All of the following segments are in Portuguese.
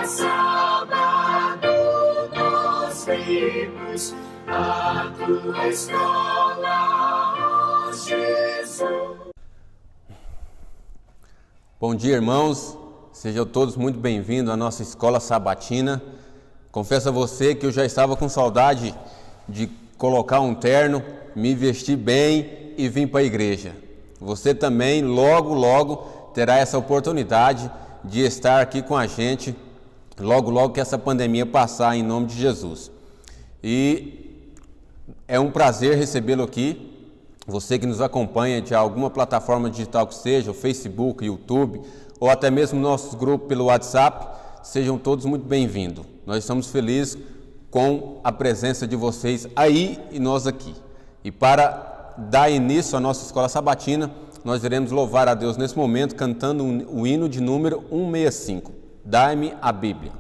sábado nós vimos a tua escola, ó Jesus. Bom dia, irmãos. Sejam todos muito bem-vindos à nossa escola sabatina. Confesso a você que eu já estava com saudade de colocar um terno, me vestir bem e vir para a igreja. Você também, logo terá essa oportunidade de estar aqui com a gente, logo que essa pandemia passar, em nome de Jesus. E é um prazer recebê-lo aqui. Você que nos acompanha de alguma plataforma digital que seja, o Facebook, YouTube, ou até mesmo nossos grupos pelo WhatsApp, sejam todos muito bem-vindos. Nós estamos felizes com a presença de vocês aí e nós aqui. E para dar início à nossa escola sabatina, nós iremos louvar a Deus nesse momento cantando o hino de número 165. Dai-me a Bíblia.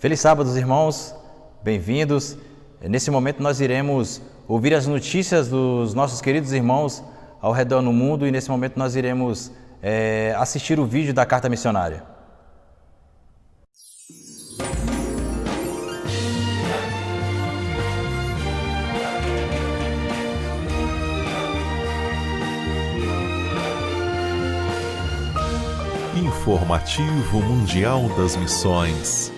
Feliz sábado, irmãos, bem-vindos. Nesse momento nós iremos ouvir as notícias dos nossos queridos irmãos ao redor do mundo e nesse momento nós iremos assistir o vídeo da carta missionária. Informativo Mundial das Missões.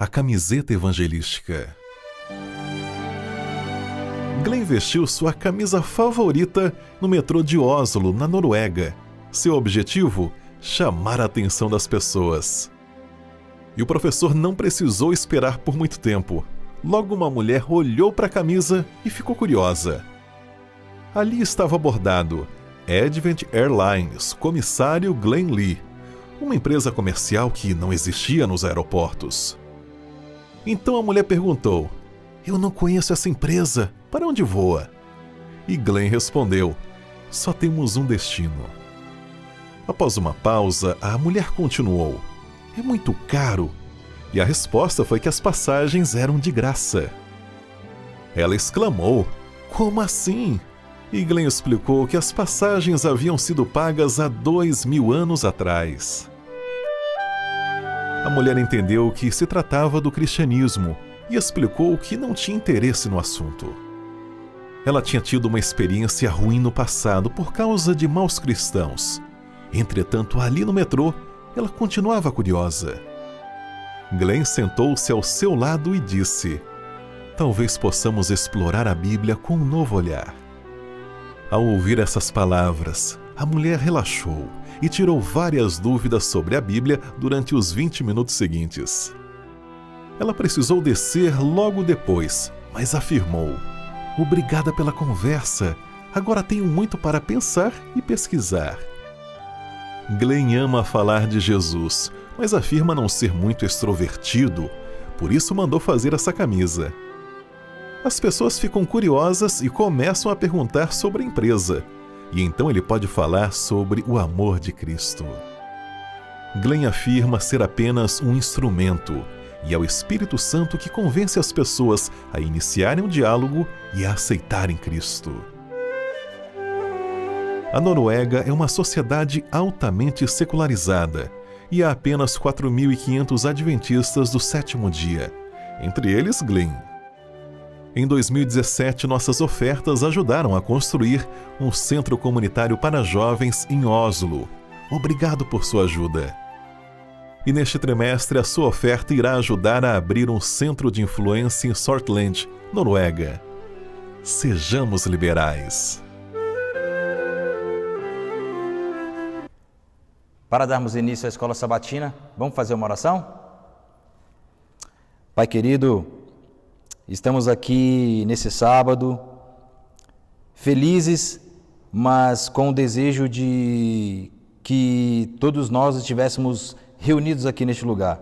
A camiseta evangelística. Glenn vestiu sua camisa favorita no metrô de Oslo, na Noruega. Seu objetivo? Chamar a atenção das pessoas. E o professor não precisou esperar por muito tempo. Logo uma mulher olhou para a camisa e ficou curiosa. Ali estava bordado: Advent Airlines, comissário Glenn Lee, uma empresa comercial que não existia nos aeroportos. Então a mulher perguntou: "Eu não conheço essa empresa, para onde voa?" E Glenn respondeu: "Só temos um destino." Após uma pausa, a mulher continuou: é muito caro. E a resposta foi que as passagens eram de graça. Ela exclamou: como assim? E Glenn explicou que as passagens haviam sido pagas há 2000 anos atrás. A mulher entendeu que se tratava do cristianismo e explicou que não tinha interesse no assunto. Ela tinha tido uma experiência ruim no passado por causa de maus cristãos. Entretanto, ali no metrô, ela continuava curiosa. Glenn sentou-se ao seu lado e disse: talvez possamos explorar a Bíblia com um novo olhar. Ao ouvir essas palavras, a mulher relaxou e tirou várias dúvidas sobre a Bíblia durante os 20 minutos seguintes. Ela precisou descer logo depois, mas afirmou: obrigada pela conversa, agora tenho muito para pensar e pesquisar. Glenn ama falar de Jesus, mas afirma não ser muito extrovertido, por isso mandou fazer essa camisa. As pessoas ficam curiosas e começam a perguntar sobre a empresa, e então ele pode falar sobre o amor de Cristo. Glenn afirma ser apenas um instrumento, e é o Espírito Santo que convence as pessoas a iniciarem um diálogo e a aceitarem Cristo. A Noruega é uma sociedade altamente secularizada, e há apenas 4.500 adventistas do sétimo dia, entre eles Glenn. Em 2017, nossas ofertas ajudaram a construir um centro comunitário para jovens em Oslo. Obrigado por sua ajuda. E neste trimestre, a sua oferta irá ajudar a abrir um centro de influência em Sortland, Noruega. Sejamos liberais. Para darmos início à Escola Sabatina, vamos fazer uma oração? Pai querido, estamos aqui nesse sábado, felizes, mas com o desejo de que todos nós estivéssemos reunidos aqui neste lugar.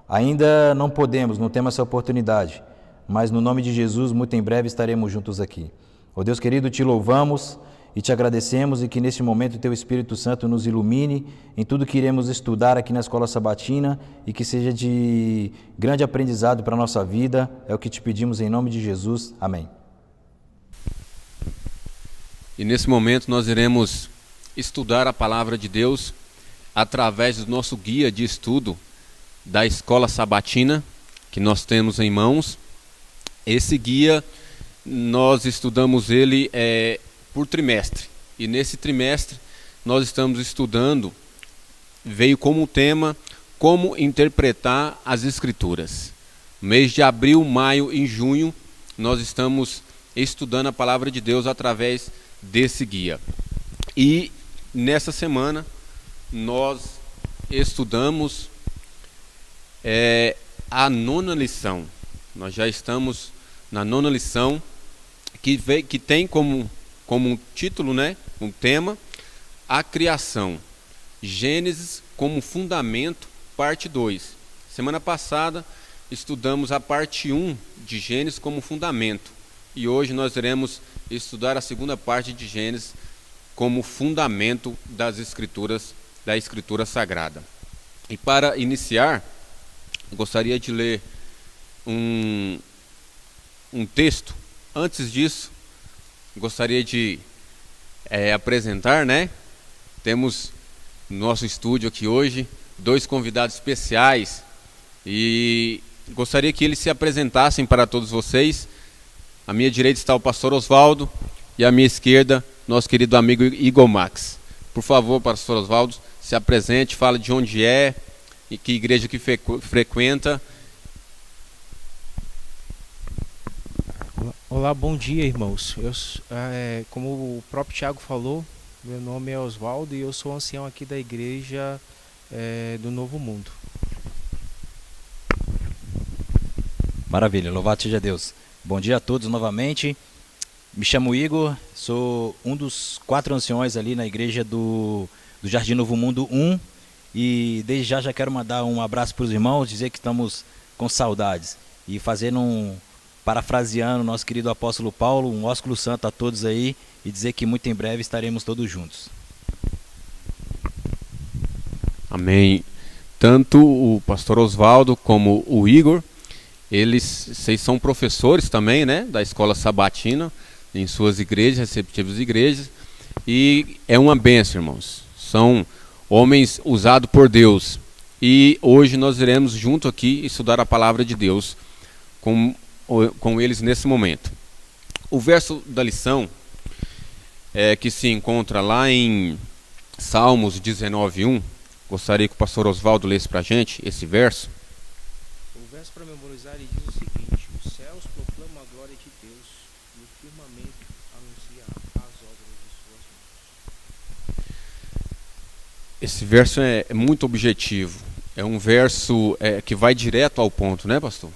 Ainda não podemos, não temos essa oportunidade, mas no nome de Jesus, muito em breve estaremos juntos aqui. Ó Deus querido, te louvamos e te agradecemos, e que neste momento o teu Espírito Santo nos ilumine em tudo que iremos estudar aqui na Escola Sabatina e que seja de grande aprendizado para a nossa vida. É o que te pedimos em nome de Jesus. Amém. E nesse momento nós iremos estudar a Palavra de Deus através do nosso guia de estudo da Escola Sabatina, que nós temos em mãos. Esse guia, nós estudamos ele por trimestre, e nesse trimestre nós estamos estudando, veio como tema, como interpretar as Escrituras. Mês de abril, maio e junho, nós estamos estudando a Palavra de Deus através desse guia. E nessa semana nós estudamos a 9ª lição. Nós já estamos na 9ª lição, que tem como um título, um tema, a criação. Gênesis como fundamento, parte 2. Semana passada estudamos a parte 1 de Gênesis como fundamento. E hoje nós iremos estudar a segunda parte de Gênesis como fundamento das Escrituras, da Escritura Sagrada. E para iniciar, gostaria de ler um texto. Antes disso, gostaria de apresentar, Temos no nosso estúdio aqui hoje 2 convidados especiais e gostaria que eles se apresentassem para todos vocês. À minha direita está o pastor Oswaldo e à minha esquerda, nosso querido amigo Igor Max. Por favor, pastor Oswaldo, se apresente, fale de onde é e que igreja que frequenta. Olá, bom dia, irmãos. Como o próprio Tiago falou, meu nome é Oswaldo e eu sou ancião aqui da Igreja do Novo Mundo. Maravilha, louvado seja Deus. Bom dia a todos novamente. Me chamo Igor, sou um dos 4 anciões ali na Igreja do Jardim Novo Mundo 1. E desde já quero mandar um abraço para os irmãos, dizer que estamos com saudades. E fazendo parafraseando nosso querido apóstolo Paulo, um ósculo santo a todos aí, e dizer que muito em breve estaremos todos juntos. Amém. Tanto o pastor Oswaldo como o Igor, vocês são professores também, né, da escola sabatina, em suas igrejas, respectivas igrejas, e é uma bênção, irmãos. São homens usados por Deus. E hoje nós iremos junto aqui estudar a palavra de Deus com eles nesse momento. O verso da lição que se encontra lá em Salmos 19:1. Gostaria que o pastor Oswaldo lesse para a gente esse verso. O verso para memorizar ele diz o seguinte: os céus proclamam a glória de Deus e o firmamento anuncia as obras de suas mãos. Esse verso é muito objetivo. É um verso que vai direto ao ponto, né, pastor?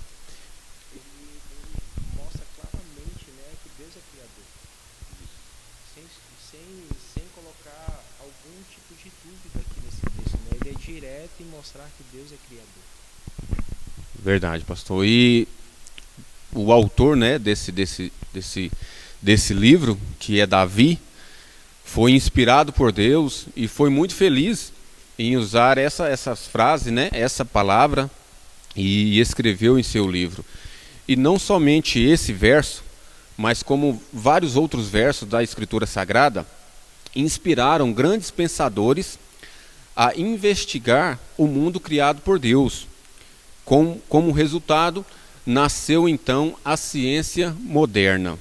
Ele mostra claramente, né, que Deus é criador. Sem colocar algum tipo de dúvida aqui nesse texto, né? Ele é direto em mostrar que Deus é criador. Verdade, pastor. E o autor, né, desse livro, que é Davi, foi inspirado por Deus e foi muito feliz em usar essas frases, né, essa palavra, e escreveu em seu livro. E não somente esse verso, mas como vários outros versos da Escritura Sagrada, inspiraram grandes pensadores a investigar o mundo criado por Deus. Como resultado, nasceu então a ciência moderna.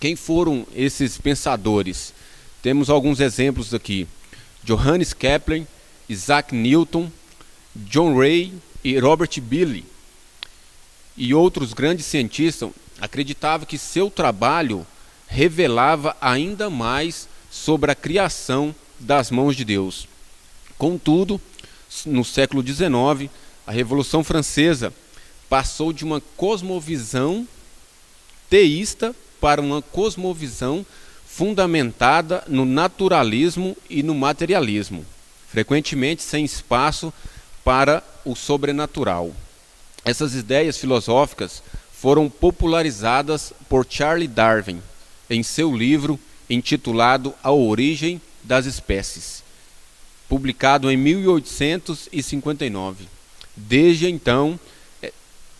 Quem foram esses pensadores? Temos alguns exemplos aqui: Johannes Kepler, Isaac Newton, John Ray e Robert Boyle. E outros grandes cientistas acreditavam que seu trabalho revelava ainda mais sobre a criação das mãos de Deus. Contudo, no século XIX, a Revolução Francesa passou de uma cosmovisão teísta para uma cosmovisão fundamentada no naturalismo e no materialismo, frequentemente sem espaço para o sobrenatural. Essas ideias filosóficas foram popularizadas por Charles Darwin em seu livro intitulado A Origem das Espécies, publicado em 1859. Desde então,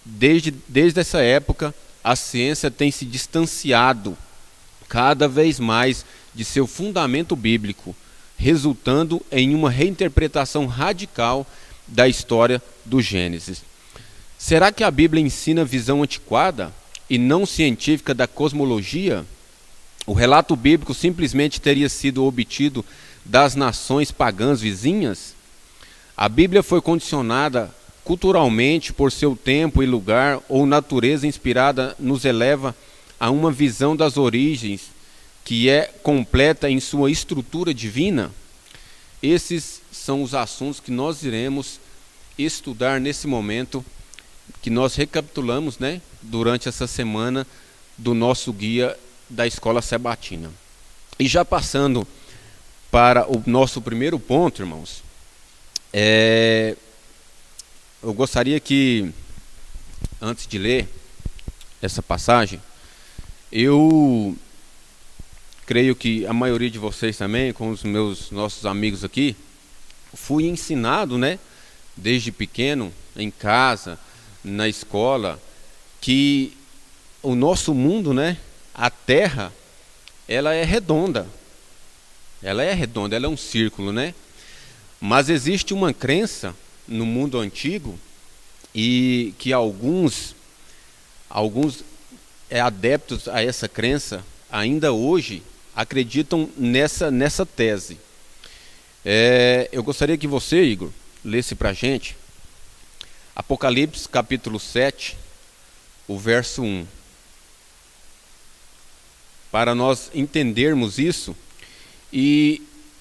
desde essa época, a ciência tem se distanciado cada vez mais de seu fundamento bíblico, resultando em uma reinterpretação radical da história do Gênesis. Será que a Bíblia ensina visão antiquada e não científica da cosmologia? O relato bíblico simplesmente teria sido obtido das nações pagãs vizinhas? A Bíblia foi condicionada culturalmente por seu tempo e lugar, ou natureza inspirada nos eleva a uma visão das origens que é completa em sua estrutura divina? Esses são os assuntos que nós iremos estudar nesse momento, que nós recapitulamos, né, durante essa semana do nosso guia da Escola Sabatina. E já passando para o nosso primeiro ponto, irmãos, eu gostaria que, antes de ler essa passagem, eu creio que a maioria de vocês também, com os nossos amigos aqui, fui ensinado, né, desde pequeno, em casa, na escola, que o nosso mundo, né, a Terra, ela é redonda. Ela é redonda, ela é um círculo, né? Mas existe uma crença no mundo antigo, e que alguns adeptos a essa crença ainda hoje acreditam nessa tese. Eu gostaria que você, Igor, lesse para a gente Apocalipse capítulo 7, o verso 1. Para nós entendermos isso, e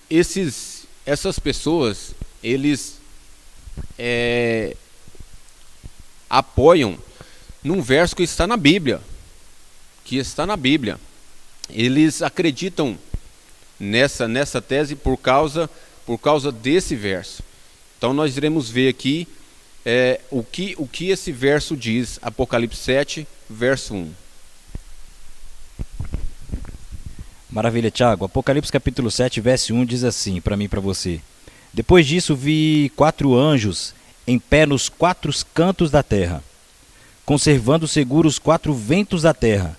essas pessoas, eles apoiam num verso que está na Bíblia, Eles acreditam nessa tese por causa desse verso. Então nós iremos ver aqui o que esse verso diz, Apocalipse 7, verso 1. Maravilha, Tiago. Apocalipse capítulo 7, verso 1 diz assim, para mim e para você: Depois disso vi 4 anjos em pé nos 4 cantos da terra, conservando seguros os 4 ventos da terra,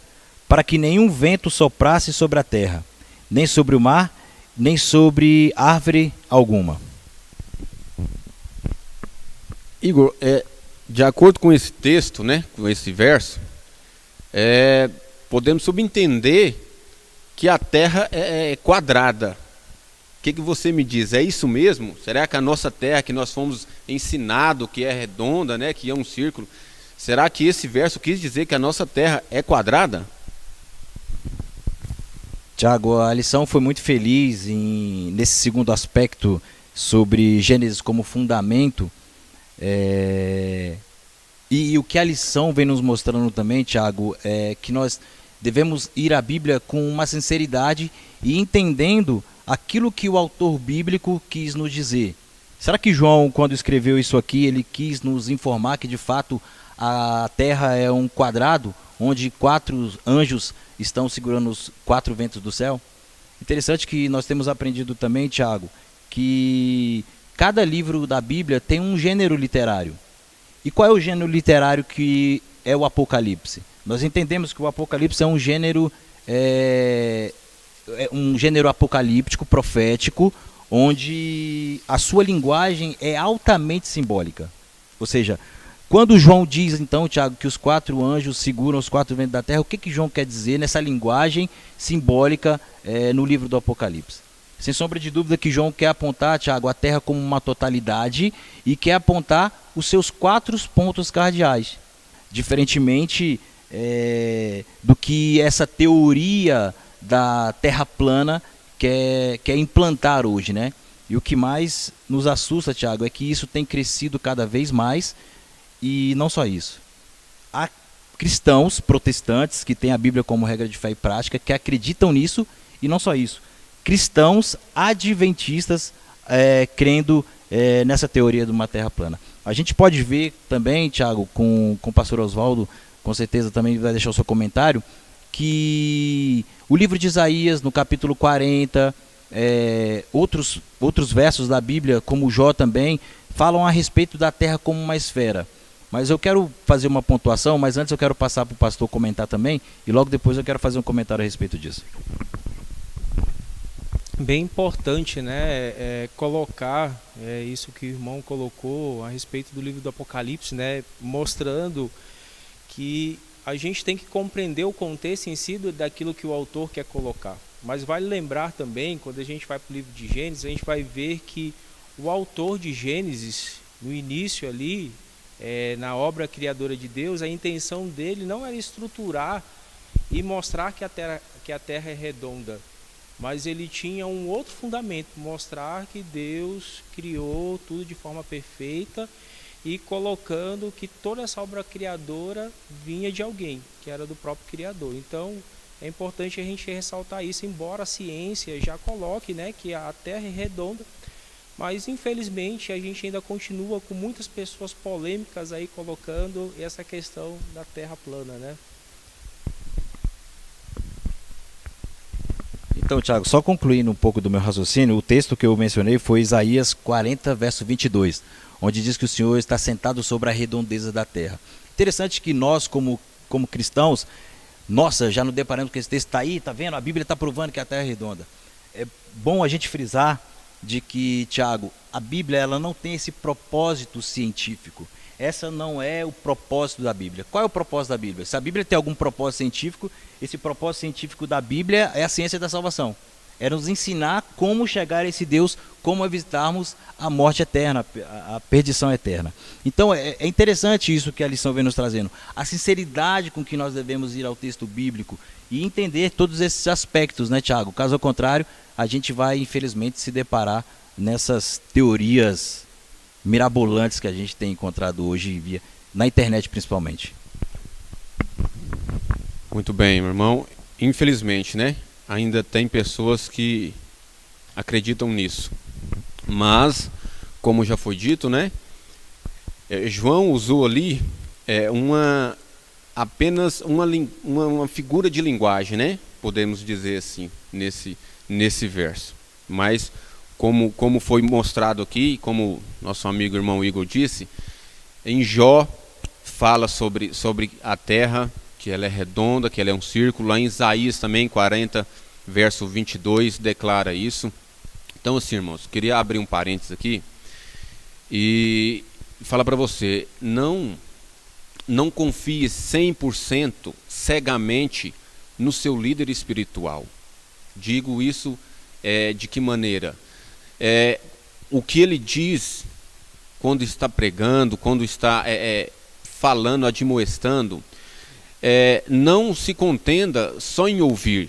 para que nenhum vento soprasse sobre a terra, nem sobre o mar, nem sobre árvore alguma. Igor, de acordo com esse texto, né, com esse verso, podemos subentender que a Terra é quadrada. O que você me diz? É isso mesmo? Será que a nossa Terra, que nós fomos ensinados que é redonda, né, que é um círculo, será que esse verso quis dizer que a nossa Terra é quadrada? Tiago, a lição foi muito feliz nesse segundo aspecto sobre Gênesis como fundamento. E o que a lição vem nos mostrando também, Tiago, é que nós devemos ir à Bíblia com uma sinceridade e entendendo aquilo que o autor bíblico quis nos dizer. Será que João, quando escreveu isso aqui, ele quis nos informar que de fato a terra é um quadrado, onde 4 anjos estão segurando os 4 ventos do céu? Interessante que nós temos aprendido também, Tiago, que cada livro da Bíblia tem um gênero literário. E qual é o gênero literário que é o Apocalipse? Nós entendemos que o Apocalipse é um gênero apocalíptico, profético, onde a sua linguagem é altamente simbólica. Ou seja, quando João diz, então, Tiago, que os 4 anjos seguram os 4 ventos da terra, o que João quer dizer nessa linguagem simbólica no livro do Apocalipse? Sem sombra de dúvida que João quer apontar, Tiago, a terra como uma totalidade e quer apontar os seus 4 pontos cardeais. Diferentemente do que essa teoria da terra plana quer implantar hoje, né? E o que mais nos assusta, Tiago, é que isso tem crescido cada vez mais. E não só isso. Há cristãos protestantes que têm a Bíblia como regra de fé e prática, que acreditam nisso, e não só isso. Cristãos adventistas crendo nessa teoria de uma terra plana. A gente pode ver também, Tiago, com o pastor Oswaldo, com certeza também vai deixar o seu comentário, que o livro de Isaías, no capítulo 40, outros versos da Bíblia, como Jó também, falam a respeito da terra como uma esfera. Mas eu quero fazer uma pontuação, mas antes eu quero passar para o pastor comentar também, e logo depois eu quero fazer um comentário a respeito disso. Bem importante, né, colocar isso que o irmão colocou a respeito do livro do Apocalipse, né, mostrando que a gente tem que compreender o contexto em si daquilo que o autor quer colocar. Mas vale lembrar também, quando a gente vai para o livro de Gênesis, a gente vai ver que o autor de Gênesis, no início ali, na obra criadora de Deus, a intenção dele não era estruturar e mostrar que a terra é redonda, mas ele tinha um outro fundamento, mostrar que Deus criou tudo de forma perfeita e colocando que toda essa obra criadora vinha de alguém, que era do próprio Criador. Então é importante a gente ressaltar isso, embora a ciência já coloque, né, que a terra é redonda, mas infelizmente a gente ainda continua com muitas pessoas polêmicas aí colocando essa questão da terra plana, né? Então, Tiago, só concluindo um pouco do meu raciocínio, o texto que eu mencionei foi Isaías 40, verso 22, onde diz que o Senhor está sentado sobre a redondeza da terra. Interessante que nós, como cristãos, já nos deparamos com esse texto, está aí, está vendo? A Bíblia está provando que a terra é redonda. É bom a gente frisar de que, Tiago, a Bíblia ela não tem esse propósito científico. Essa não é o propósito da Bíblia. Qual é o propósito da Bíblia? Se a Bíblia tem algum propósito científico, esse propósito científico da Bíblia é a ciência da salvação. É nos ensinar como chegar a esse Deus, como evitarmos a morte eterna, a perdição eterna. Então é interessante isso que a lição vem nos trazendo. A sinceridade com que nós devemos ir ao texto bíblico e entender todos esses aspectos, né, Tiago? Caso contrário, a gente vai, infelizmente, se deparar nessas teorias mirabolantes que a gente tem encontrado hoje na internet, principalmente. Muito bem, meu irmão. Infelizmente, né? Ainda tem pessoas que acreditam nisso. Mas, como já foi dito, né? João usou ali apenas uma figura de linguagem, né? Podemos dizer assim, nesse verso. Mas como foi mostrado aqui, como nosso amigo irmão Igor disse, em Jó fala sobre a terra, que ela é redonda, que ela é um círculo. Lá em Isaías também, 40, verso 22, declara isso. Então, assim, irmãos, queria abrir um parênteses aqui e falar para você, não confie 100% cegamente no seu líder espiritual. Digo isso de que maneira? O que ele diz quando está pregando, quando está falando, admoestando, não se contenda só em ouvir,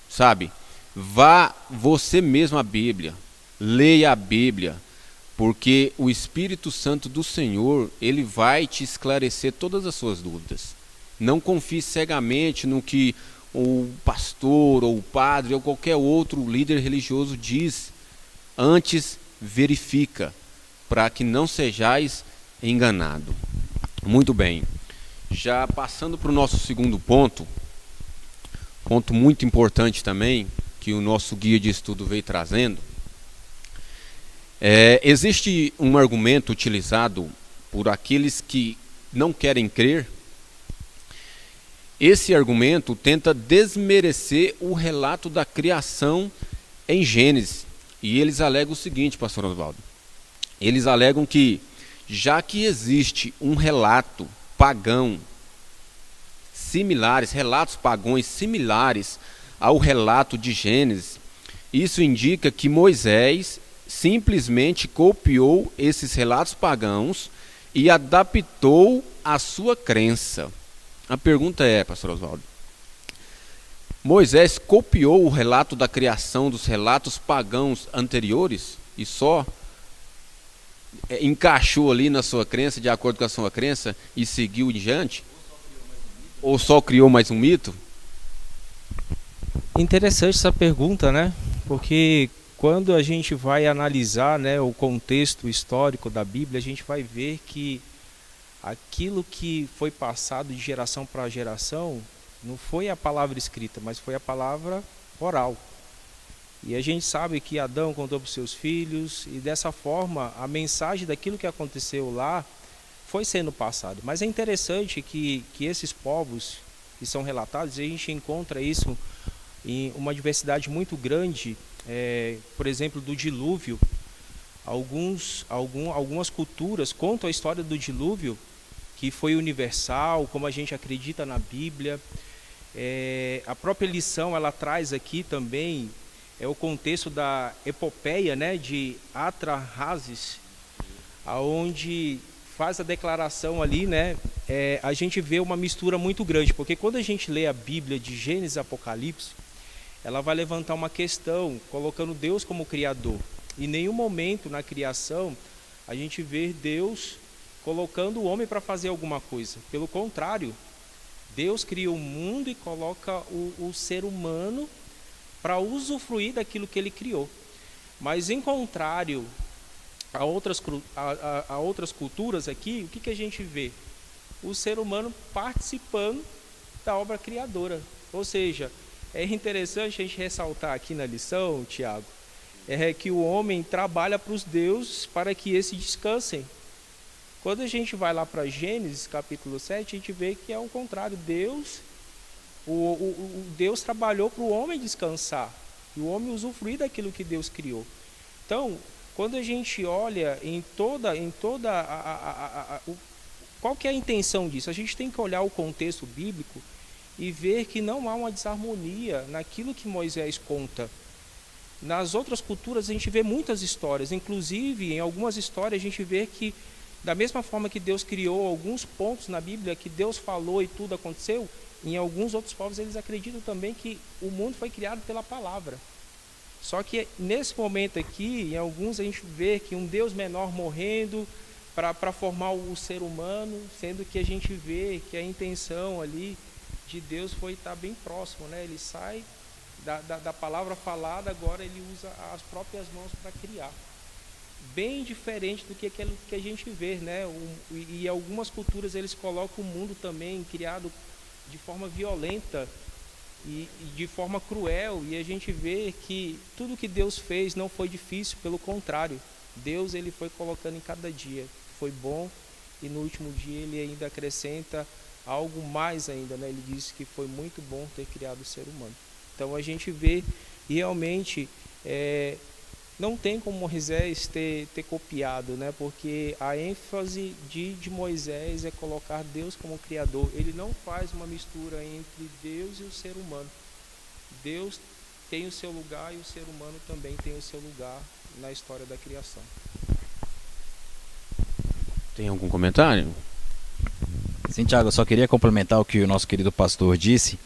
sabe? Vá você mesmo à Bíblia, leia a Bíblia, porque o Espírito Santo do Senhor, ele vai te esclarecer todas as suas dúvidas. Não confie cegamente no que o pastor ou o padre ou qualquer outro líder religioso diz. Antes, verifica, para que não sejais enganado. Muito bem. Já passando para o nosso segundo ponto muito importante também, que o nosso guia de estudo veio trazendo. Existe um argumento utilizado por aqueles que não querem crer. Esse argumento tenta desmerecer o relato da criação em Gênesis. E eles alegam o seguinte, pastor Oswaldo. Eles alegam que, já que existe um relato pagão similares, relatos pagãos similares ao relato de Gênesis, isso indica que Moisés simplesmente copiou esses relatos pagãos e adaptou a sua crença. A pergunta é, pastor Oswaldo, Moisés copiou o relato da criação dos relatos pagãos anteriores e só encaixou ali na sua crença, de acordo com a sua crença, e seguiu em diante? Ou só criou mais um mito? Interessante essa pergunta, né? Porque quando a gente vai analisar, né, o contexto histórico da Bíblia, a gente vai ver que aquilo que foi passado de geração para geração não foi a palavra escrita, mas foi a palavra oral. E a gente sabe que Adão contou para os seus filhos, e dessa forma a mensagem daquilo que aconteceu lá foi sendo passado. Mas é interessante que esses povos que são relatados, a gente encontra isso em uma diversidade muito grande, por exemplo, do dilúvio. Algumas culturas contam a história do dilúvio, que foi universal, como a gente acredita na Bíblia. A própria lição, ela traz aqui também o contexto da epopeia, né, de Atrahasis, aonde faz a declaração ali, né, a gente vê uma mistura muito grande, porque quando a gente lê a Bíblia de Gênesis e Apocalipse, ela vai levantar uma questão, colocando Deus como Criador. Em nenhum momento na criação a gente vê Deus colocando o homem para fazer alguma coisa. Pelo contrário, Deus cria o mundo e coloca o ser humano para usufruir daquilo que ele criou. Mas em contrário a outras culturas aqui, o que a gente vê? O ser humano participando da obra criadora. Ou seja, é interessante a gente ressaltar aqui na lição, Tiago, que o homem trabalha para os deuses para que esses descansem. Quando a gente vai lá para Gênesis capítulo 7, a gente vê que é o contrário. Deus trabalhou para o homem descansar e o homem usufruir daquilo que Deus criou. Então, quando a gente olha qual que é a intenção disso? A gente tem que olhar o contexto bíblico e ver que não há uma desarmonia naquilo que Moisés conta. Nas outras culturas a gente vê muitas histórias, inclusive em algumas histórias a gente vê que, da mesma forma que Deus criou alguns pontos na Bíblia, que Deus falou e tudo aconteceu, em alguns outros povos eles acreditam também que o mundo foi criado pela palavra. Só que nesse momento aqui, em alguns a gente vê que um Deus menor morrendo para formar o ser humano, sendo que a gente vê que a intenção ali de Deus foi estar bem próximo, né? Ele sai da palavra falada, agora ele usa as próprias mãos para criar. Bem diferente do que aquilo que a gente vê, né? E algumas culturas eles colocam o mundo também criado de forma violenta e de forma cruel, e a gente vê que tudo que Deus fez não foi difícil, pelo contrário, Deus ele foi colocando em cada dia, foi bom, e no último dia ele ainda acrescenta algo mais ainda, né? Ele disse que foi muito bom ter criado o ser humano. Então a gente vê e realmente não tem como Moisés ter copiado, né? Porque a ênfase de Moisés é colocar Deus como Criador. Ele não faz uma mistura entre Deus e o ser humano. Deus tem o seu lugar e o ser humano também tem o seu lugar na história da criação. Tem algum comentário? Sim, Tiago, eu só queria complementar o que o nosso querido pastor disse.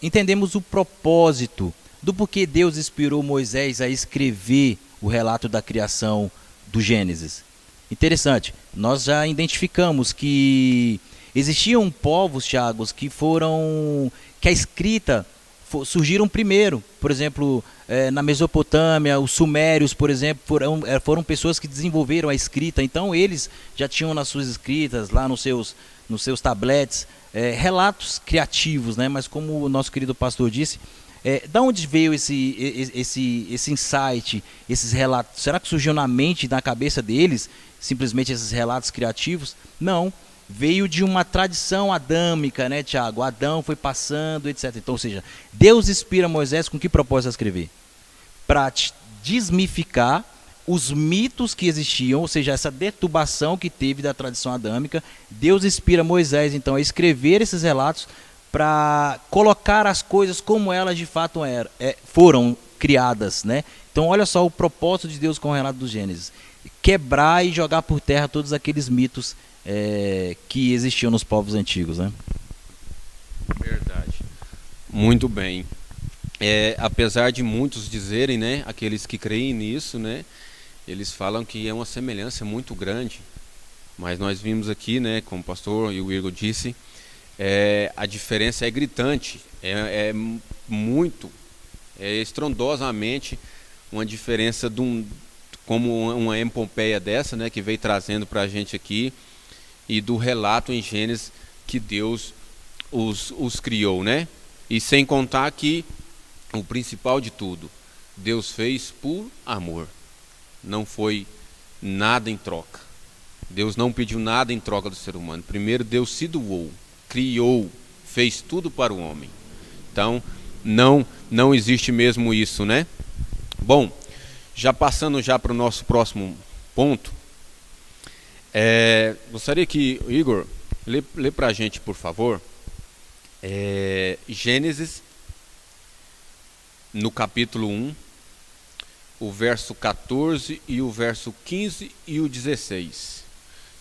Entendemos o propósito do porquê Deus inspirou Moisés a escrever o relato da criação do Gênesis. Interessante, nós já identificamos que existiam povos, Tiago, que a escrita surgiram primeiro. Por exemplo, na Mesopotâmia, os sumérios, por exemplo, foram pessoas que desenvolveram a escrita. Então eles já tinham nas suas escritas, lá nos seus tabletes, relatos criativos, né? Mas como o nosso querido pastor disse, da onde veio esse insight, esses relatos? Será que surgiu na mente, na cabeça deles, simplesmente esses relatos criativos? Não, veio de uma tradição adâmica, né, Tiago? Adão foi passando, etc. Então, ou seja, Deus inspira Moisés com que propósito a escrever? Para desmificar os mitos que existiam, ou seja, essa deturbação que teve da tradição adâmica. Deus inspira Moisés, então, a escrever esses relatos para colocar as coisas como elas de fato foram criadas, né? Então, olha só o propósito de Deus com o relato do Gênesis: quebrar e jogar por terra todos aqueles mitos que existiam nos povos antigos, né? Verdade. Muito bem. Apesar de muitos dizerem, né, aqueles que creem nisso, né, eles falam que é uma semelhança muito grande, mas nós vimos aqui, né, como o pastor e o Igor disse, a diferença é gritante, estrondosamente uma diferença como uma epopeia dessa, né, que veio trazendo para a gente aqui, e do relato em Gênesis que Deus os criou, né? E sem contar que o principal de tudo, Deus fez por amor, não foi nada em troca. Deus não pediu nada em troca do ser humano. Primeiro Deus se doou, criou, fez tudo para o homem. Então não existe mesmo isso, né? Bom, já passando já para o nosso próximo ponto, gostaria que o Igor lê para a gente, por favor, Gênesis, no capítulo 1, o verso 14 e o verso 15 e o 16.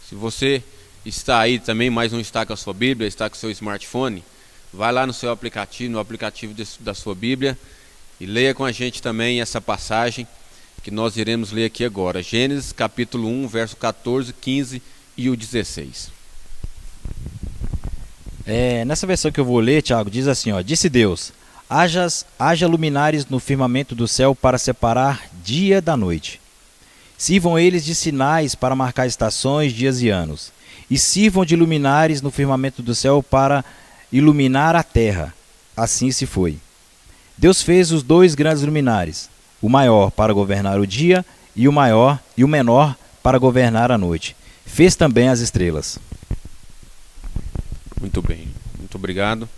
Se você está aí também, mas não está com a sua Bíblia, está com o seu smartphone, vai lá no seu aplicativo, no aplicativo da sua Bíblia, e leia com a gente também essa passagem que nós iremos ler aqui agora. Gênesis capítulo 1, verso 14, 15 e o 16. Nessa versão que eu vou ler, Tiago, diz assim, ó: disse Deus: haja luminares no firmamento do céu para separar dia da noite. Sirvam eles de sinais para marcar estações, dias e anos. E sirvam de luminares no firmamento do céu para iluminar a terra. Assim se foi. Deus fez os 2 grandes luminares, o maior para governar o dia e o menor para governar a noite. Fez também as estrelas. Muito bem, muito obrigado.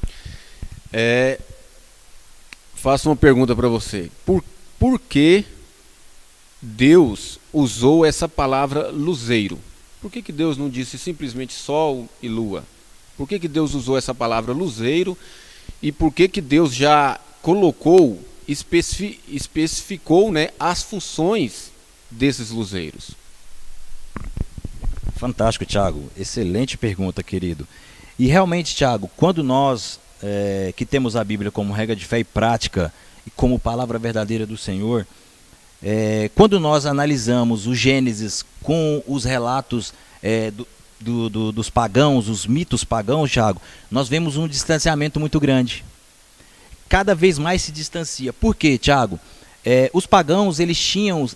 Faço uma pergunta para você. Por que Deus usou essa palavra luzeiro? Por que Deus não disse simplesmente sol e lua? Por que Deus usou essa palavra luzeiro? E por que Deus já colocou, especificou, né, as funções desses luzeiros? Fantástico, Tiago. Excelente pergunta, querido. E realmente, Tiago, quando nós que temos a Bíblia como regra de fé e prática e como palavra verdadeira do Senhor, quando nós analisamos o Gênesis com os relatos dos pagãos, os mitos pagãos, Tiago, nós vemos um distanciamento muito grande. Cada vez mais se distancia. Por quê, Tiago? Os pagãos, eles tinham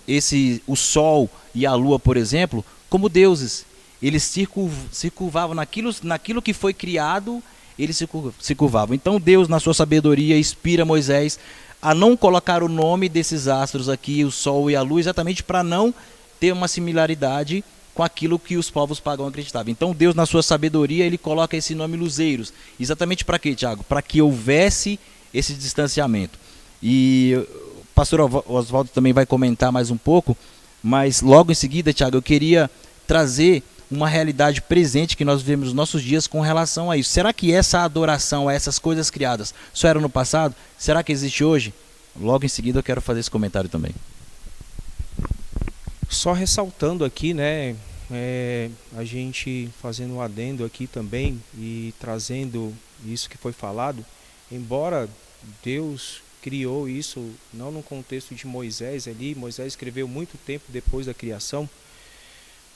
o sol e a lua, por exemplo, como deuses. Eles se curvavam naquilo que foi criado, eles se curvavam. Então Deus, na sua sabedoria, inspira Moisés a não colocar o nome desses astros aqui, o sol e a lua, exatamente para não ter uma similaridade com aquilo que os povos pagãos acreditavam. Então Deus, na sua sabedoria, ele coloca esse nome luzeiros. Exatamente para quê, Tiago? Para que houvesse esse distanciamento. E o pastor Oswaldo também vai comentar mais um pouco, mas logo em seguida, Tiago, eu queria trazer uma realidade presente que nós vivemos nos nossos dias com relação a isso. Será que essa adoração a essas coisas criadas só era no passado? Será que existe hoje? Logo em seguida eu quero fazer esse comentário também. Só ressaltando aqui, né, a gente fazendo um adendo aqui também e trazendo isso que foi falado, embora Deus criou isso não no contexto de Moisés ali, Moisés escreveu muito tempo depois da criação,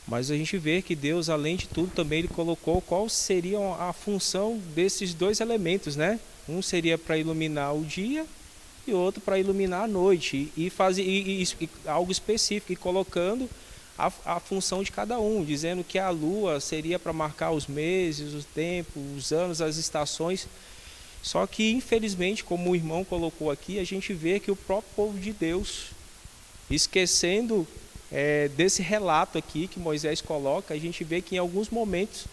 mas a gente vê que Deus, além de tudo, também ele colocou qual seria a função desses dois elementos, né? Um seria para iluminar o dia e outro para iluminar a noite, e fazer algo específico, e colocando a função de cada um, dizendo que a lua seria para marcar os meses, os tempos, os anos, as estações. Só que, infelizmente, como o irmão colocou aqui, a gente vê que o próprio povo de Deus, esquecendo desse relato aqui que Moisés coloca, a gente vê que em alguns momentos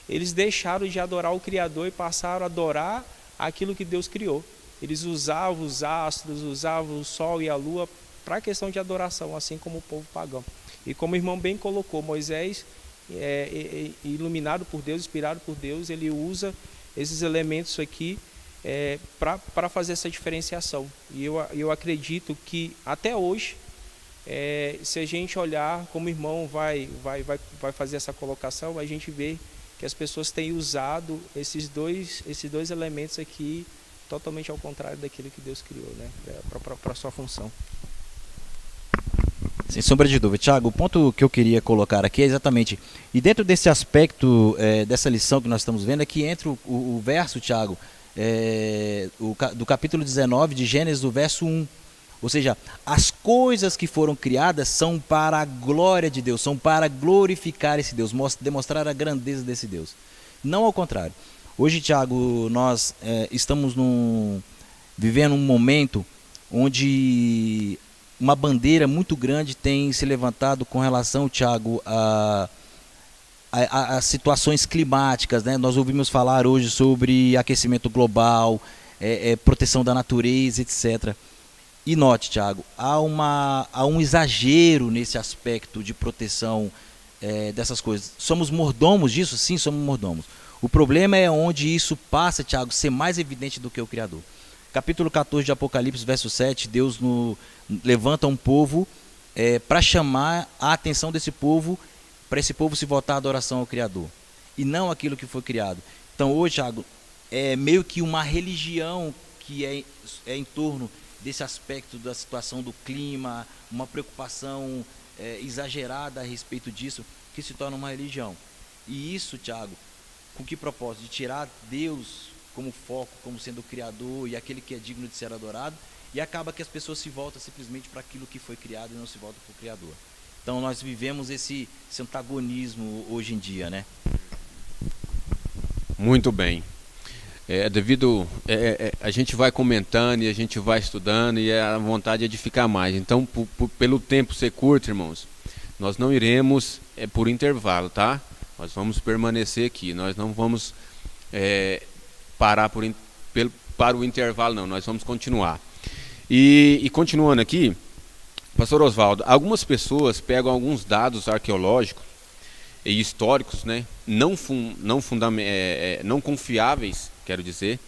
eles deixaram de adorar o Criador e passaram a adorar aquilo que Deus criou. Eles usavam os astros, usavam o sol e a lua para a questão de adoração, assim como o povo pagão. E como o irmão bem colocou, Moisés, iluminado por Deus, inspirado por Deus, ele usa esses elementos aqui para fazer essa diferenciação. E eu acredito que até hoje, se a gente olhar como o irmão vai fazer essa colocação, a gente vê que as pessoas têm usado esses dois elementos aqui totalmente ao contrário daquilo que Deus criou, né, para a sua função. Sem sombra de dúvida. Tiago, o ponto que eu queria colocar aqui é exatamente, e dentro desse aspecto, dessa lição que nós estamos vendo, é que entra o verso, Tiago, do capítulo 19 de Gênesis, do verso 1. Ou seja, as coisas que foram criadas são para a glória de Deus, são para glorificar esse Deus, demonstrar a grandeza desse Deus. Não ao contrário. Hoje, Tiago, nós estamos vivendo um momento onde uma bandeira muito grande tem se levantado com relação, Tiago, a situações climáticas, né? Nós ouvimos falar hoje sobre aquecimento global, proteção da natureza, etc. E note, Tiago, há um exagero nesse aspecto de proteção dessas coisas. Somos mordomos disso? Sim, somos mordomos. O problema é onde isso passa, Tiago, ser mais evidente do que o Criador. Capítulo 14 de Apocalipse, verso 7, Deus levanta um povo para chamar a atenção desse povo, para esse povo se voltar à adoração ao Criador, e não aquilo que foi criado. Então hoje, Tiago, é meio que uma religião que é em torno desse aspecto da situação do clima, uma preocupação exagerada a respeito disso, que se torna uma religião. E isso, Tiago, com que propósito? De tirar Deus como foco, como sendo o Criador e aquele que é digno de ser adorado, e acaba que as pessoas se voltam simplesmente para aquilo que foi criado e não se voltam para o Criador. Então nós vivemos esse antagonismo hoje em dia, né? Muito bem. A gente vai comentando e a gente vai estudando e a vontade é de ficar mais. Então, pelo tempo ser curto, irmãos, nós não iremos por intervalo, tá? Nós vamos permanecer aqui, nós não vamos parar para o intervalo, não, nós vamos continuar. E continuando aqui, pastor Oswaldo, algumas pessoas pegam alguns dados arqueológicos e históricos, né, não confiáveis, quero dizer,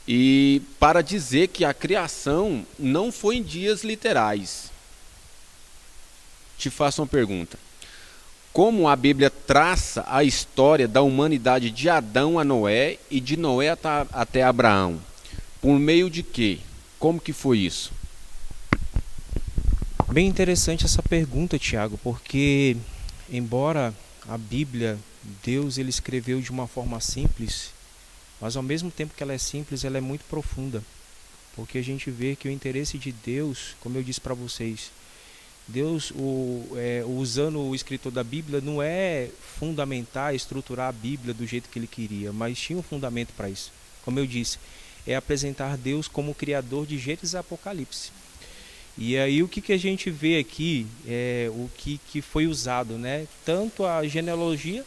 e para dizer que a criação não foi em dias literais. Te faço uma pergunta. Como a Bíblia traça a história da humanidade de Adão a Noé e de Noé até Abraão? Por meio de quê? Como que foi isso? Bem interessante essa pergunta, Tiago, porque embora a Bíblia, Deus ele escreveu de uma forma simples, mas ao mesmo tempo que ela é simples, ela é muito profunda, porque a gente vê que o interesse de Deus, como eu disse para vocês, Deus, usando o escritor da Bíblia, não é fundamentar, estruturar a Bíblia do jeito que ele queria, mas tinha um fundamento para isso. Como eu disse, é apresentar Deus como criador de Gênesis e Apocalipse. E aí o que a gente vê aqui, o que foi usado, né? Tanto a genealogia,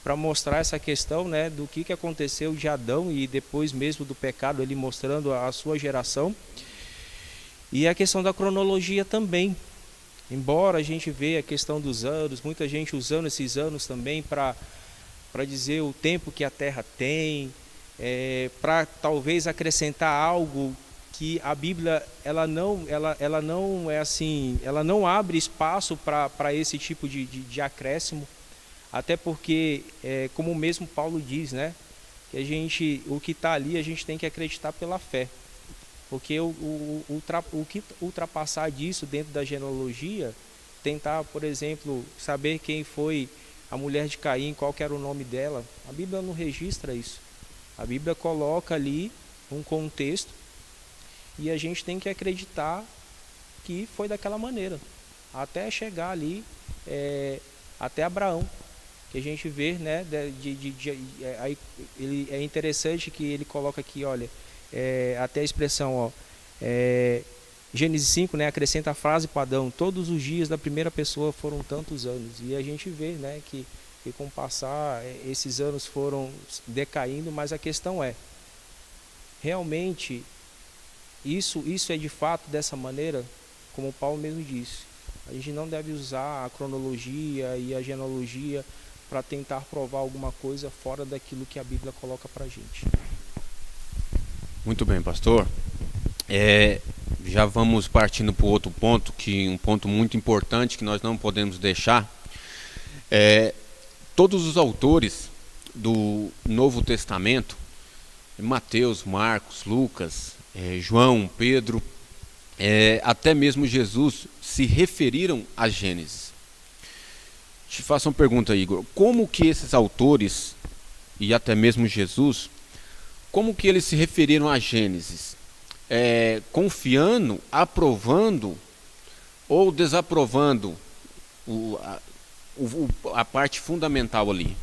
para mostrar essa questão, né, do que aconteceu de Adão e depois mesmo do pecado, ele mostrando a sua geração, e a questão da cronologia também. Embora a gente vê a questão dos anos, muita gente usando esses anos também para dizer o tempo que a Terra tem, para talvez acrescentar algo que a Bíblia ela não é assim, ela não abre espaço para esse tipo de acréscimo, até porque, como mesmo Paulo diz, né, que o que está ali a gente tem que acreditar pela fé. Porque o que ultrapassar disso dentro da genealogia, tentar, por exemplo, saber quem foi a mulher de Caim, qual que era o nome dela, a Bíblia não registra isso. A Bíblia coloca ali um contexto e a gente tem que acreditar que foi daquela maneira, até chegar ali, até Abraão, que a gente vê, né, é interessante que ele coloca aqui, olha, até a expressão, Gênesis 5, né, acrescenta a frase para Adão: todos os dias da primeira pessoa foram tantos anos. E a gente vê, né, que com o passar esses anos foram decaindo, mas a questão é, realmente, isso é de fato dessa maneira, como Paulo mesmo disse. A gente não deve usar a cronologia e a genealogia para tentar provar alguma coisa fora daquilo que a Bíblia coloca para a gente. Muito bem, pastor. Já vamos partindo para o outro ponto, um ponto muito importante que nós não podemos deixar. Todos os autores do Novo Testamento, Mateus, Marcos, Lucas, João, Pedro, até mesmo Jesus, se referiram a Gênesis. Te faço uma pergunta, Igor. Como que esses autores, e até mesmo Jesus, como que eles se referiram a Gênesis? Confiando, aprovando ou desaprovando a parte fundamental ali?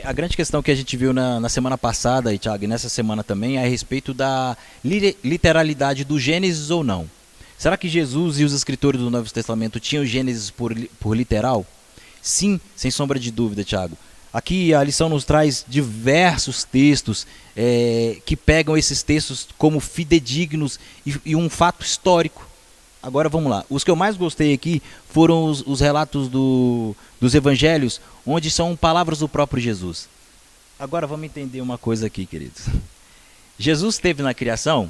A grande questão que a gente viu na semana passada, e Thiago, e nessa semana também, é a respeito da literalidade do Gênesis ou não. Será que Jesus e os escritores do Novo Testamento tinham Gênesis por literal? Sim, sem sombra de dúvida, Thiago. Aqui a lição nos traz diversos textos que pegam esses textos como fidedignos e um fato histórico. Agora vamos lá. Os que eu mais gostei aqui foram os relatos dos evangelhos, onde são palavras do próprio Jesus. Agora vamos entender uma coisa aqui, queridos. Jesus esteve na criação?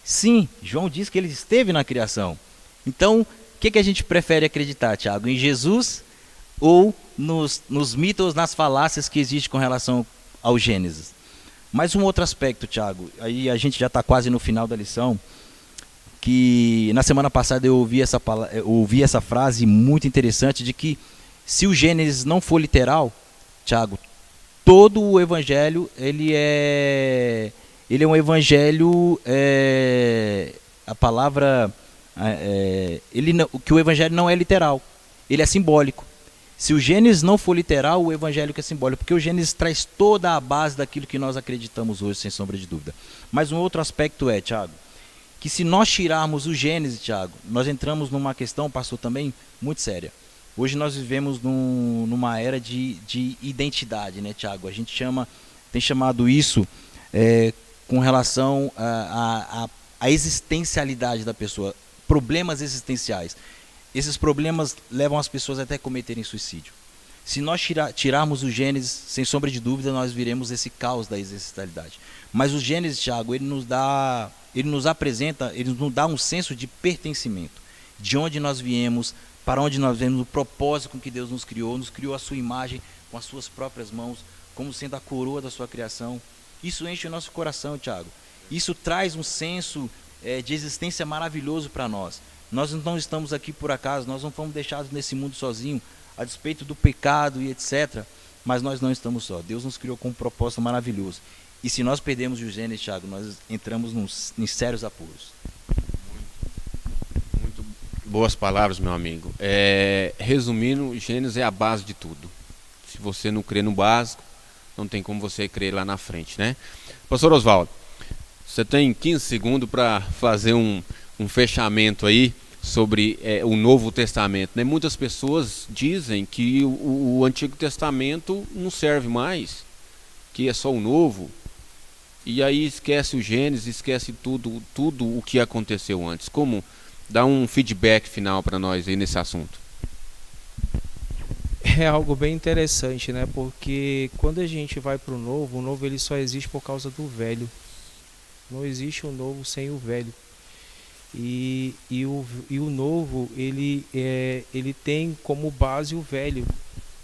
Sim, João diz que ele esteve na criação. Então, o que a gente prefere acreditar, Tiago? Em Jesus ou nos mitos, nas falácias que existem com relação ao Gênesis? Mas um outro aspecto, Tiago, aí a gente já está quase no final da lição, que na semana passada eu ouvi essa frase muito interessante de que se o Gênesis não for literal, Tiago, todo o evangelho ele é um evangelho, a palavra, que o evangelho não é literal, ele é simbólico. Se o Gênesis não for literal, o evangelho que é simbólico, porque o Gênesis traz toda a base daquilo que nós acreditamos hoje, sem sombra de dúvida. Mas um outro aspecto Thiago, que se nós tirarmos o Gênesis, Thiago, nós entramos numa questão, pastor, também muito séria. Hoje nós vivemos numa era de identidade, né, Thiago? A gente tem chamado isso com relação à existencialidade da pessoa, problemas existenciais. Esses problemas levam as pessoas até cometerem suicídio. Se nós tirarmos o Gênesis, sem sombra de dúvida, nós viremos esse caos da existencialidade. Mas o Gênesis, Thiago, ele nos dá um senso de pertencimento. De onde nós viemos, para onde nós viemos, o propósito com que Deus nos criou a sua imagem com as suas próprias mãos, como sendo a coroa da sua criação. Isso enche o nosso coração, Thiago. Isso traz um senso de existência maravilhoso para nós. Nós não estamos aqui por acaso, nós não fomos deixados nesse mundo sozinhos, a despeito do pecado e etc. Mas nós não estamos só. Deus nos criou com um propósito maravilhoso. E se nós perdermos o Gênesis, Thiago, nós entramos em sérios apuros. Boas palavras, meu amigo. Resumindo, Gênesis é a base de tudo. Se você não crê no básico, não tem como você crer lá na frente, né? Pastor Oswaldo, você tem 15 segundos para fazer um fechamento aí sobre o Novo Testamento, né? Muitas pessoas dizem que o Antigo Testamento não serve mais, que é só o Novo, e aí esquece o Gênesis, esquece tudo o que aconteceu antes. Como dar um feedback final para nós aí nesse assunto? É algo bem interessante, né? Porque quando a gente vai para o novo ele só existe por causa do velho. Não existe o novo sem o velho. E o novo, ele tem como base o velho.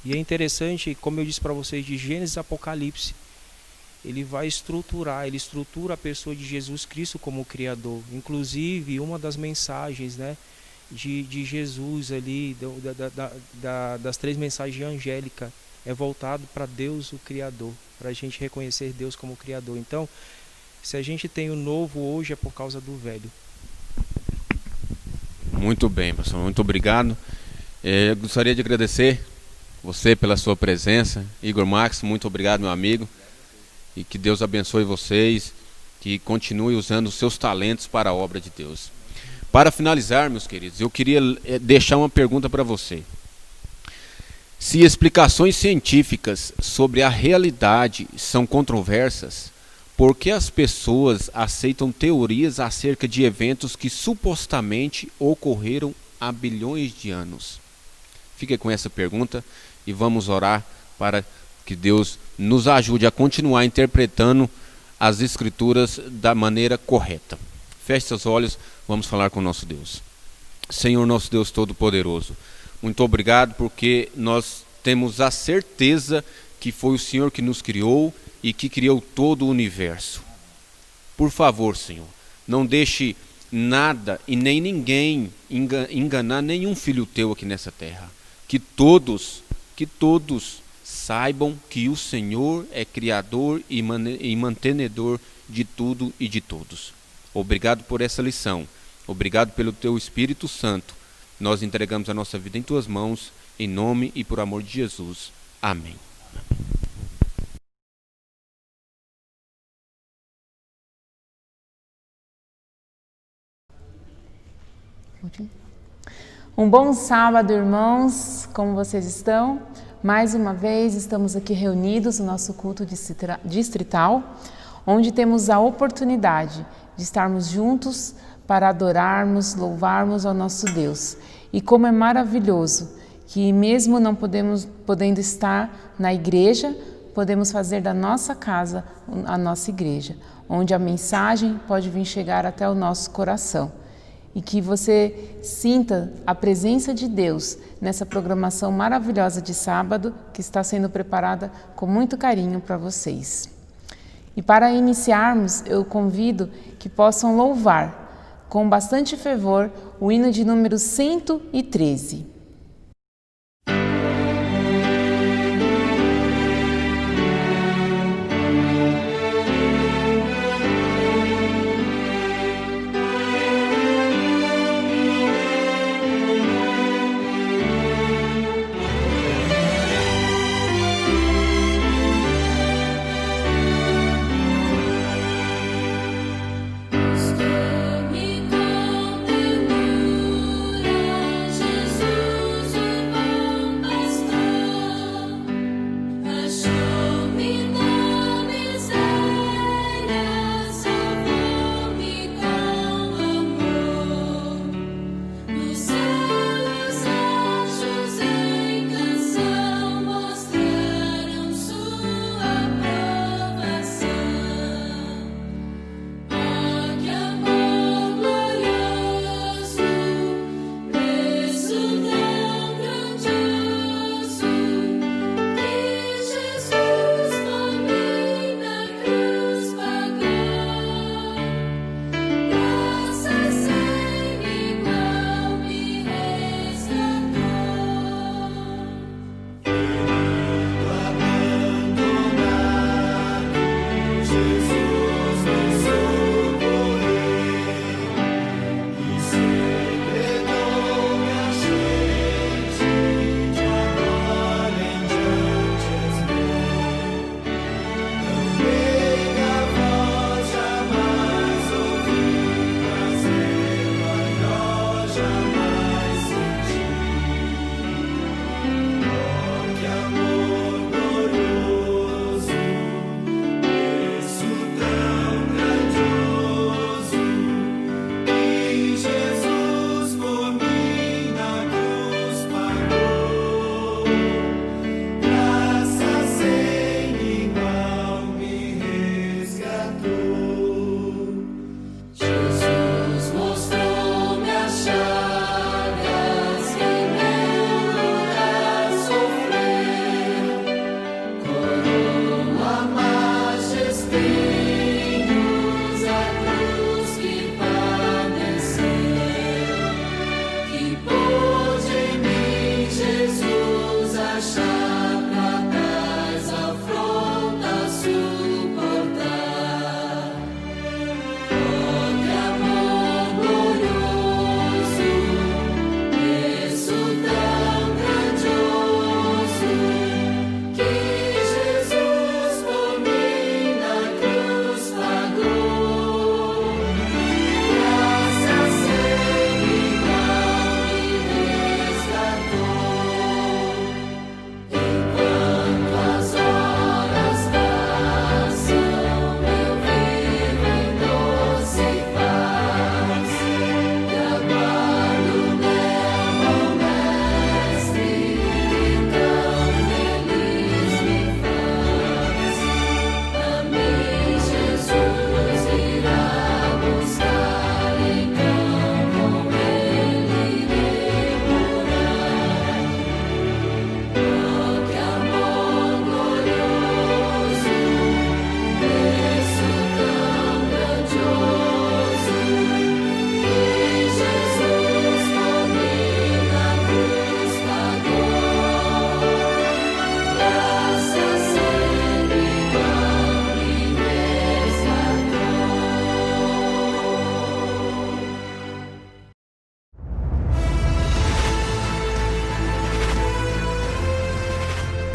E é interessante, como eu disse para vocês, de Gênesis a Apocalipse, ele estrutura a pessoa de Jesus Cristo como Criador. Inclusive, uma das mensagens, né, de Jesus ali, das 3 mensagens angélicas, é voltado para Deus, o Criador, para a gente reconhecer Deus como Criador. Então, se a gente tem o novo hoje, é por causa do velho. Muito bem, pastor, muito obrigado. Gostaria de agradecer você pela sua presença. Igor Max, muito obrigado, meu amigo. E que Deus abençoe vocês, que continue usando os seus talentos para a obra de Deus. Para finalizar, meus queridos, eu queria deixar uma pergunta para você. Se explicações científicas sobre a realidade são controversas, por que as pessoas aceitam teorias acerca de eventos que supostamente ocorreram há bilhões de anos? Fique com essa pergunta e vamos orar para que Deus nos ajude a continuar interpretando as Escrituras da maneira correta. Feche seus olhos, vamos falar com o nosso Deus. Senhor, nosso Deus Todo-Poderoso, muito obrigado porque nós temos a certeza que foi o Senhor que nos criou e que criou todo o universo. Por favor, Senhor, não deixe nada e nem ninguém enganar nenhum filho teu aqui nessa terra. Que todos saibam que o Senhor é Criador e mantenedor de tudo e de todos. Obrigado por essa lição. Obrigado pelo teu Espírito Santo. Nós entregamos a nossa vida em tuas mãos, em nome e por amor de Jesus. Amém. Um bom sábado, irmãos. Como vocês estão? Mais uma vez estamos aqui reunidos no nosso culto distrital, onde temos a oportunidade de estarmos juntos para adorarmos, louvarmos ao nosso Deus. E como é maravilhoso que mesmo não podendo estar na igreja, podemos fazer da nossa casa a nossa igreja, onde a mensagem pode vir chegar até o nosso coração. E que você sinta a presença de Deus nessa programação maravilhosa de sábado que está sendo preparada com muito carinho para vocês. E para iniciarmos, eu convido que possam louvar com bastante fervor o hino de número 113. Me com ternura, Jesus.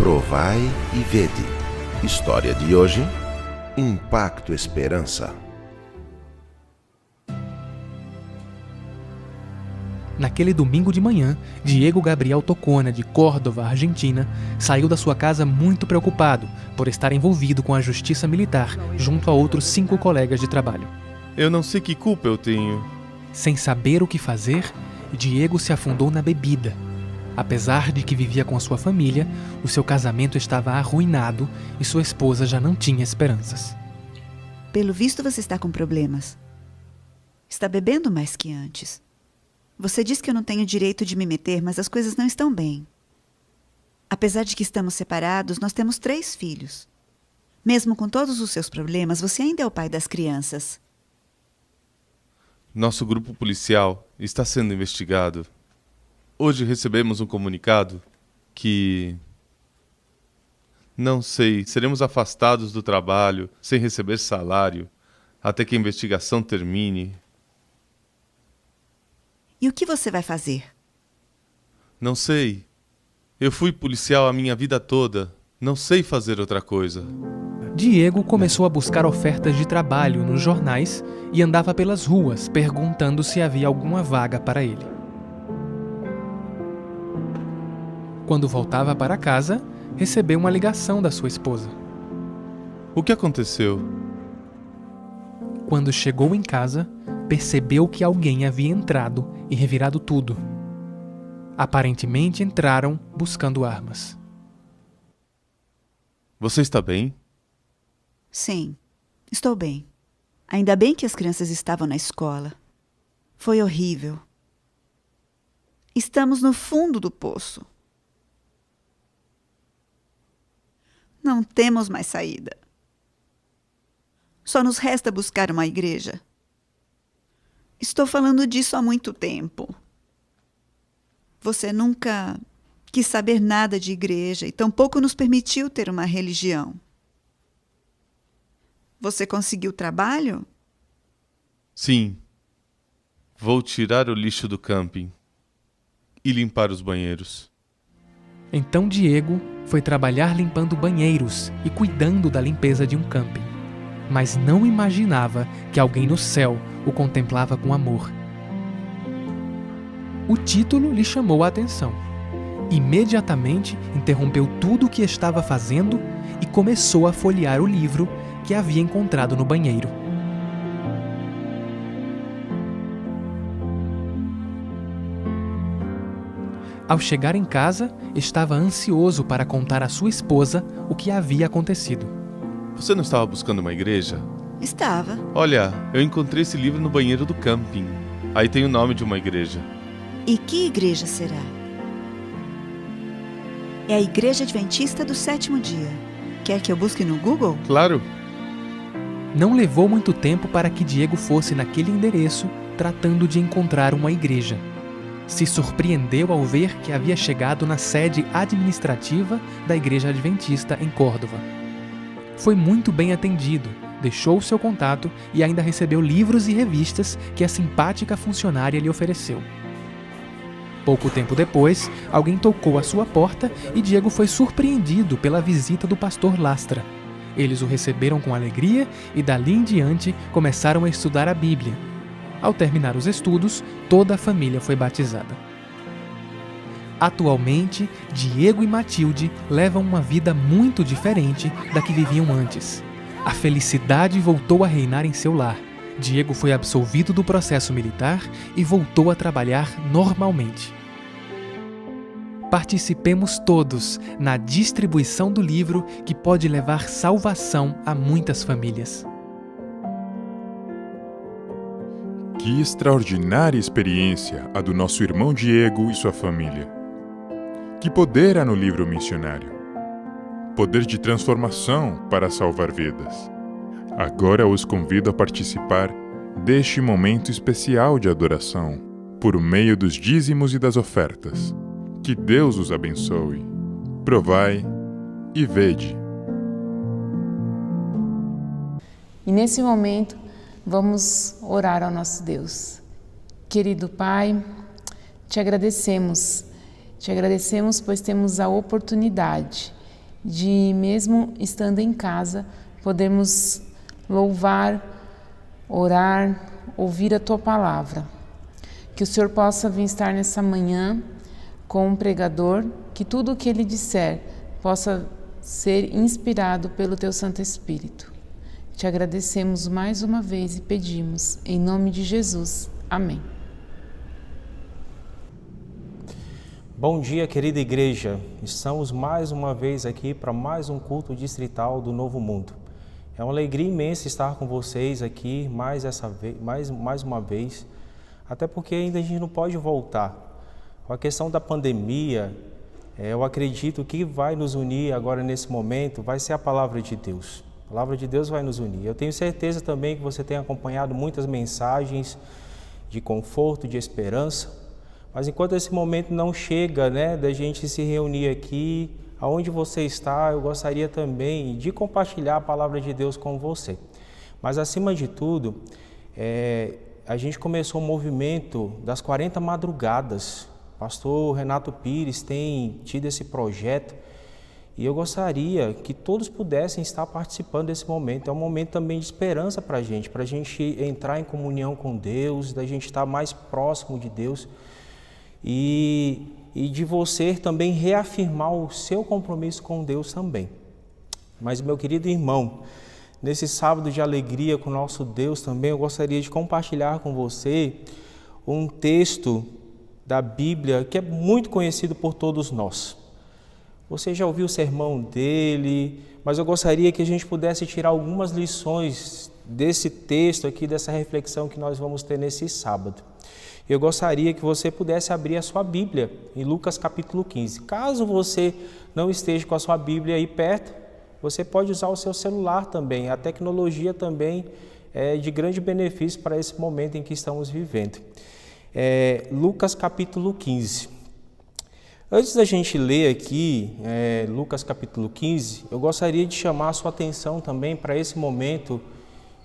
Provai e vede. História de hoje: Impacto Esperança. Naquele domingo de manhã, Diego Gabriel Tocona, de Córdoba, Argentina, saiu da sua casa muito preocupado por estar envolvido com a justiça militar junto a outros 5 colegas de trabalho. Eu não sei que culpa eu tenho. Sem saber o que fazer, Diego se afundou na bebida. Apesar de que vivia com a sua família, o seu casamento estava arruinado e sua esposa já não tinha esperanças. Pelo visto, você está com problemas. Está bebendo mais que antes. Você diz que eu não tenho direito de me meter, mas as coisas não estão bem. Apesar de que estamos separados, nós temos 3 filhos. Mesmo com todos os seus problemas, você ainda é o pai das crianças. Nosso grupo policial está sendo investigado. Hoje recebemos um comunicado que... Não sei, seremos afastados do trabalho, sem receber salário, até que a investigação termine. E o que você vai fazer? Não sei. Eu fui policial a minha vida toda. Não sei fazer outra coisa. Diego começou a buscar ofertas de trabalho nos jornais e andava pelas ruas perguntando se havia alguma vaga para ele. Quando voltava para casa, recebeu uma ligação da sua esposa. O que aconteceu? Quando chegou em casa, percebeu que alguém havia entrado e revirado tudo. Aparentemente entraram buscando armas. Você está bem? Sim, estou bem. Ainda bem que as crianças estavam na escola. Foi horrível. Estamos no fundo do poço. Não temos mais saída. Só nos resta buscar uma igreja. Estou falando disso há muito tempo. Você nunca quis saber nada de igreja e tampouco nos permitiu ter uma religião. Você conseguiu trabalho? Sim. Vou tirar o lixo do camping e limpar os banheiros. Então Diego foi trabalhar limpando banheiros e cuidando da limpeza de um camping. Mas não imaginava que alguém no céu o contemplava com amor. O título lhe chamou a atenção. Imediatamente interrompeu tudo o que estava fazendo e começou a folhear o livro que havia encontrado no banheiro. Ao chegar em casa, estava ansioso para contar à sua esposa o que havia acontecido. Você não estava buscando uma igreja? Estava. Olha, eu encontrei esse livro no banheiro do camping. Aí tem o nome de uma igreja. E que igreja será? É a Igreja Adventista do Sétimo Dia. Quer que eu busque no Google? Claro. Não levou muito tempo para que Diego fosse naquele endereço tratando de encontrar uma igreja. Se surpreendeu ao ver que havia chegado na sede administrativa da Igreja Adventista em Córdoba. Foi muito bem atendido, deixou o seu contato e ainda recebeu livros e revistas que a simpática funcionária lhe ofereceu. Pouco tempo depois, alguém tocou à sua porta e Diego foi surpreendido pela visita do pastor Lastra. Eles o receberam com alegria e dali em diante começaram a estudar a Bíblia. Ao terminar os estudos, toda a família foi batizada. Atualmente, Diego e Matilde levam uma vida muito diferente da que viviam antes. A felicidade voltou a reinar em seu lar. Diego foi absolvido do processo militar e voltou a trabalhar normalmente. Participemos todos na distribuição do livro que pode levar salvação a muitas famílias. Que extraordinária experiência a do nosso irmão Diego e sua família. Que poder há no livro missionário. Poder de transformação para salvar vidas. Agora os convido a participar deste momento especial de adoração, por meio dos dízimos e das ofertas. Que Deus os abençoe. Provai e vede. E nesse momento, vamos orar ao nosso Deus. Querido Pai, te agradecemos pois temos a oportunidade de, mesmo estando em casa, podermos louvar, orar, ouvir a Tua palavra. Que o Senhor possa vir estar nessa manhã com um pregador, que tudo o que ele disser possa ser inspirado pelo Teu Santo Espírito. Te agradecemos mais uma vez e pedimos, em nome de Jesus. Amém. Bom dia, querida igreja. Estamos mais uma vez aqui para mais um culto distrital do Novo Mundo. É uma alegria imensa estar com vocês aqui mais uma vez, até porque ainda a gente não pode voltar. Com a questão da pandemia, eu acredito que vai nos unir agora nesse momento vai ser a palavra de Deus. A palavra de Deus vai nos unir. Eu tenho certeza também que você tem acompanhado muitas mensagens de conforto, de esperança, mas enquanto esse momento não chega, da gente se reunir aqui, aonde você está, eu gostaria também de compartilhar a palavra de Deus com você. Mas acima de tudo, a gente começou o movimento das 40 madrugadas. O pastor Renato Pires tem tido esse projeto e eu gostaria que todos pudessem estar participando desse momento. É um momento também de esperança para a gente entrar em comunhão com Deus, da gente estar mais próximo de Deus e de você também reafirmar o seu compromisso com Deus também. Mas, meu querido irmão, nesse sábado de alegria com o nosso Deus também, eu gostaria de compartilhar com você um texto da Bíblia que é muito conhecido por todos nós. Você já ouviu o sermão dele, mas eu gostaria que a gente pudesse tirar algumas lições desse texto aqui, dessa reflexão que nós vamos ter nesse sábado. Eu gostaria que você pudesse abrir a sua Bíblia em Lucas capítulo 15. Caso você não esteja com a sua Bíblia aí perto, você pode usar o seu celular também. A tecnologia também é de grande benefício para esse momento em que estamos vivendo. Lucas capítulo 15. Antes da gente ler aqui Lucas capítulo 15, eu gostaria de chamar a sua atenção também para esse momento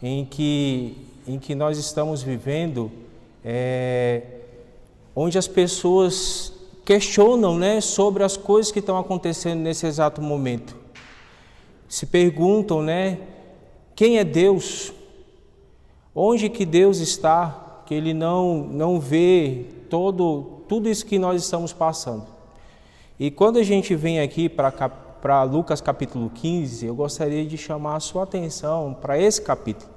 em que nós estamos vivendo, onde as pessoas questionam sobre as coisas que estão acontecendo nesse exato momento. Se perguntam, quem é Deus? Onde que Deus está? Que Ele não vê tudo isso que nós estamos passando. E quando a gente vem aqui para Lucas capítulo 15, eu gostaria de chamar a sua atenção para esse capítulo,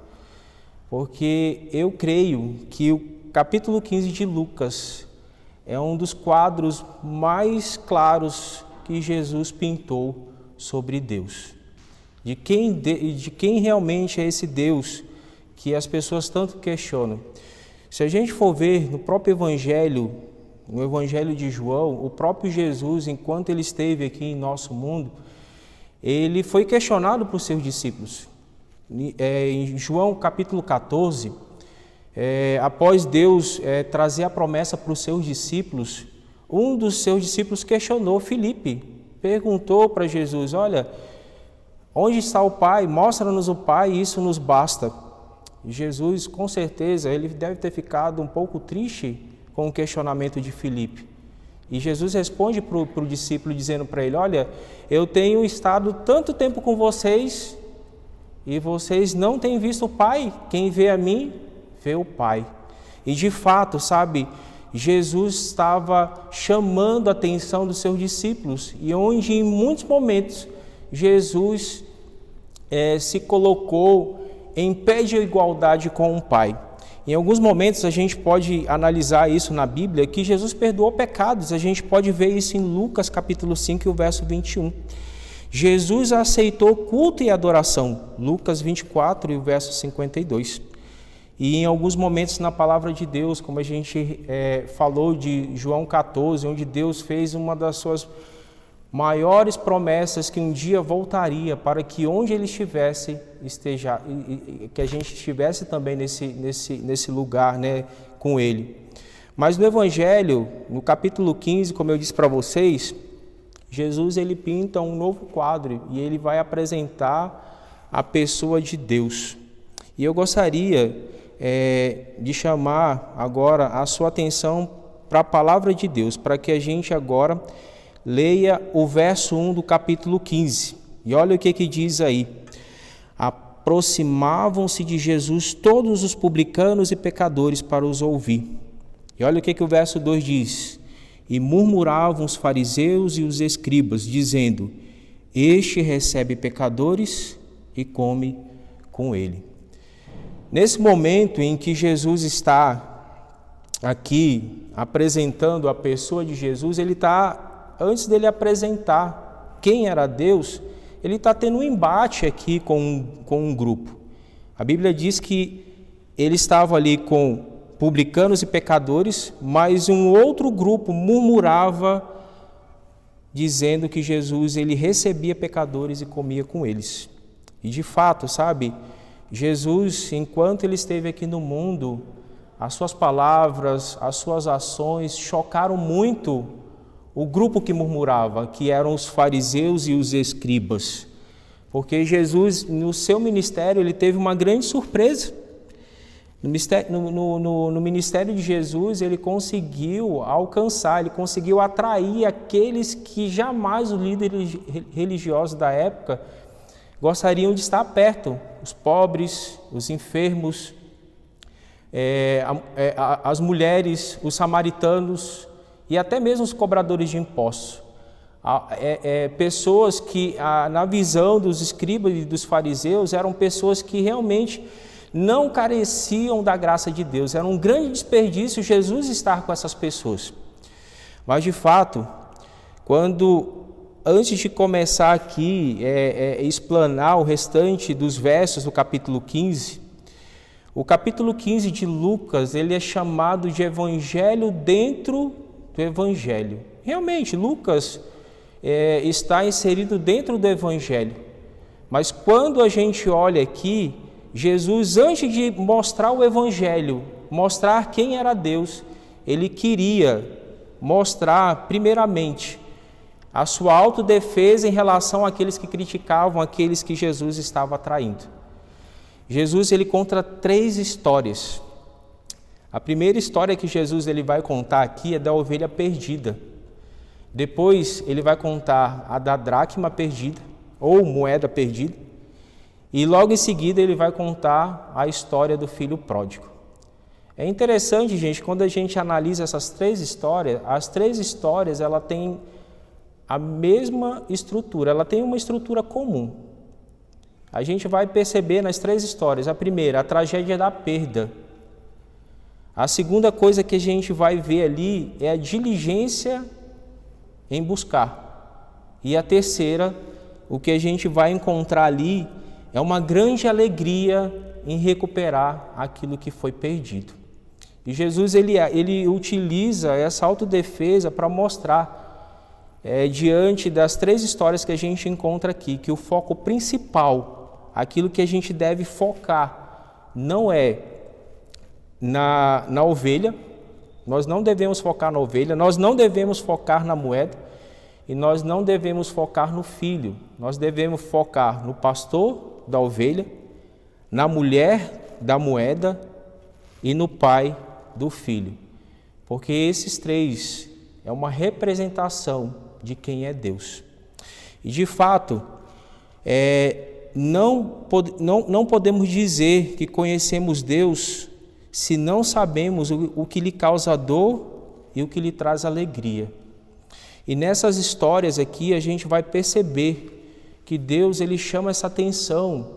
porque eu creio que o capítulo 15 de Lucas é um dos quadros mais claros que Jesus pintou sobre Deus. De quem realmente é esse Deus que as pessoas tanto questionam. Se a gente for ver no próprio Evangelho, no Evangelho de João, o próprio Jesus, enquanto ele esteve aqui em nosso mundo, ele foi questionado por seus discípulos. Em João capítulo 14, após Deus trazer a promessa para os seus discípulos, um dos seus discípulos questionou Filipe, perguntou para Jesus, olha, onde está o Pai? Mostra-nos o Pai e isso nos basta. E Jesus, com certeza, ele deve ter ficado um pouco triste com o questionamento de Filipe. E Jesus responde para o discípulo dizendo para ele, olha, eu tenho estado tanto tempo com vocês e vocês não têm visto o Pai. Quem vê a mim, vê o Pai. E de fato, Jesus estava chamando a atenção dos seus discípulos e onde em muitos momentos Jesus se colocou em pé de igualdade com o Pai. Em alguns momentos a gente pode analisar isso na Bíblia, que Jesus perdoou pecados. A gente pode ver isso em Lucas capítulo 5 e o verso 21. Jesus aceitou culto e adoração, Lucas 24 e o verso 52. E em alguns momentos na palavra de Deus, como a gente falou de João 14, onde Deus fez uma das suas maiores promessas que um dia voltaria para que onde ele estivesse, que a gente estivesse também nesse lugar com ele. Mas no Evangelho, no capítulo 15, como eu disse para vocês, Jesus ele pinta um novo quadro e ele vai apresentar a pessoa de Deus. E eu gostaria de chamar agora a sua atenção para a palavra de Deus, para que a gente agora leia o verso 1 do capítulo 15. E olha o que diz aí. Aproximavam-se de Jesus todos os publicanos e pecadores para os ouvir. E olha o que o verso 2 diz. E murmuravam os fariseus e os escribas, dizendo: este recebe pecadores e come com ele. Nesse momento em que Jesus está aqui apresentando a pessoa de Jesus, ele está, antes dele apresentar quem era Deus, ele está tendo um embate aqui com um grupo. A Bíblia diz que ele estava ali com publicanos e pecadores, mas um outro grupo murmurava, dizendo que Jesus ele recebia pecadores e comia com eles. E de fato, sabe, Jesus, enquanto ele esteve aqui no mundo, as suas palavras, as suas ações chocaram muito o grupo que murmurava, que eram os fariseus e os escribas. Porque Jesus, no seu ministério, ele teve uma grande surpresa. No ministério de Jesus, ele conseguiu alcançar, ele conseguiu atrair aqueles que jamais os líderes religiosos da época gostariam de estar perto. Os pobres, os enfermos, as mulheres, os samaritanos e até mesmo os cobradores de impostos. Pessoas que, na visão dos escribas e dos fariseus, eram pessoas que realmente não careciam da graça de Deus. Era um grande desperdício Jesus estar com essas pessoas. Mas, de fato, antes de começar aqui, explanar o restante dos versos do capítulo 15, o capítulo 15 de Lucas, ele é chamado de evangelho dentro do evangelho. Realmente, Lucas está inserido dentro do evangelho. Mas quando a gente olha aqui, Jesus, antes de mostrar o evangelho, mostrar quem era Deus, ele queria mostrar, primeiramente, a sua autodefesa em relação àqueles que criticavam, aqueles que Jesus estava atraindo. Jesus, ele conta 3 histórias. A primeira história que Jesus ele vai contar aqui é da ovelha perdida. Depois, ele vai contar a da dracma perdida, ou moeda perdida. E logo em seguida ele vai contar a história do filho pródigo. É interessante, gente, quando a gente analisa essas 3 histórias, as 3 histórias ela têm a mesma estrutura, ela tem uma estrutura comum. A gente vai perceber nas 3 histórias, a primeira, a tragédia da perda. A segunda coisa que a gente vai ver ali é a diligência em buscar. E a terceira, o que a gente vai encontrar ali é uma grande alegria em recuperar aquilo que foi perdido. E Jesus ele utiliza essa autodefesa para mostrar, diante das 3 histórias que a gente encontra aqui, que o foco principal, aquilo que a gente deve focar, não é na ovelha. Nós não devemos focar na ovelha, nós não devemos focar na moeda e nós não devemos focar no filho. Nós devemos focar no pastor da ovelha, na mulher da moeda e no pai do filho. Porque esses 3 é uma representação de quem é Deus. E de fato, não podemos dizer que conhecemos Deus se não sabemos o que lhe causa dor e o que lhe traz alegria. E nessas histórias aqui a gente vai perceber que Deus ele chama essa atenção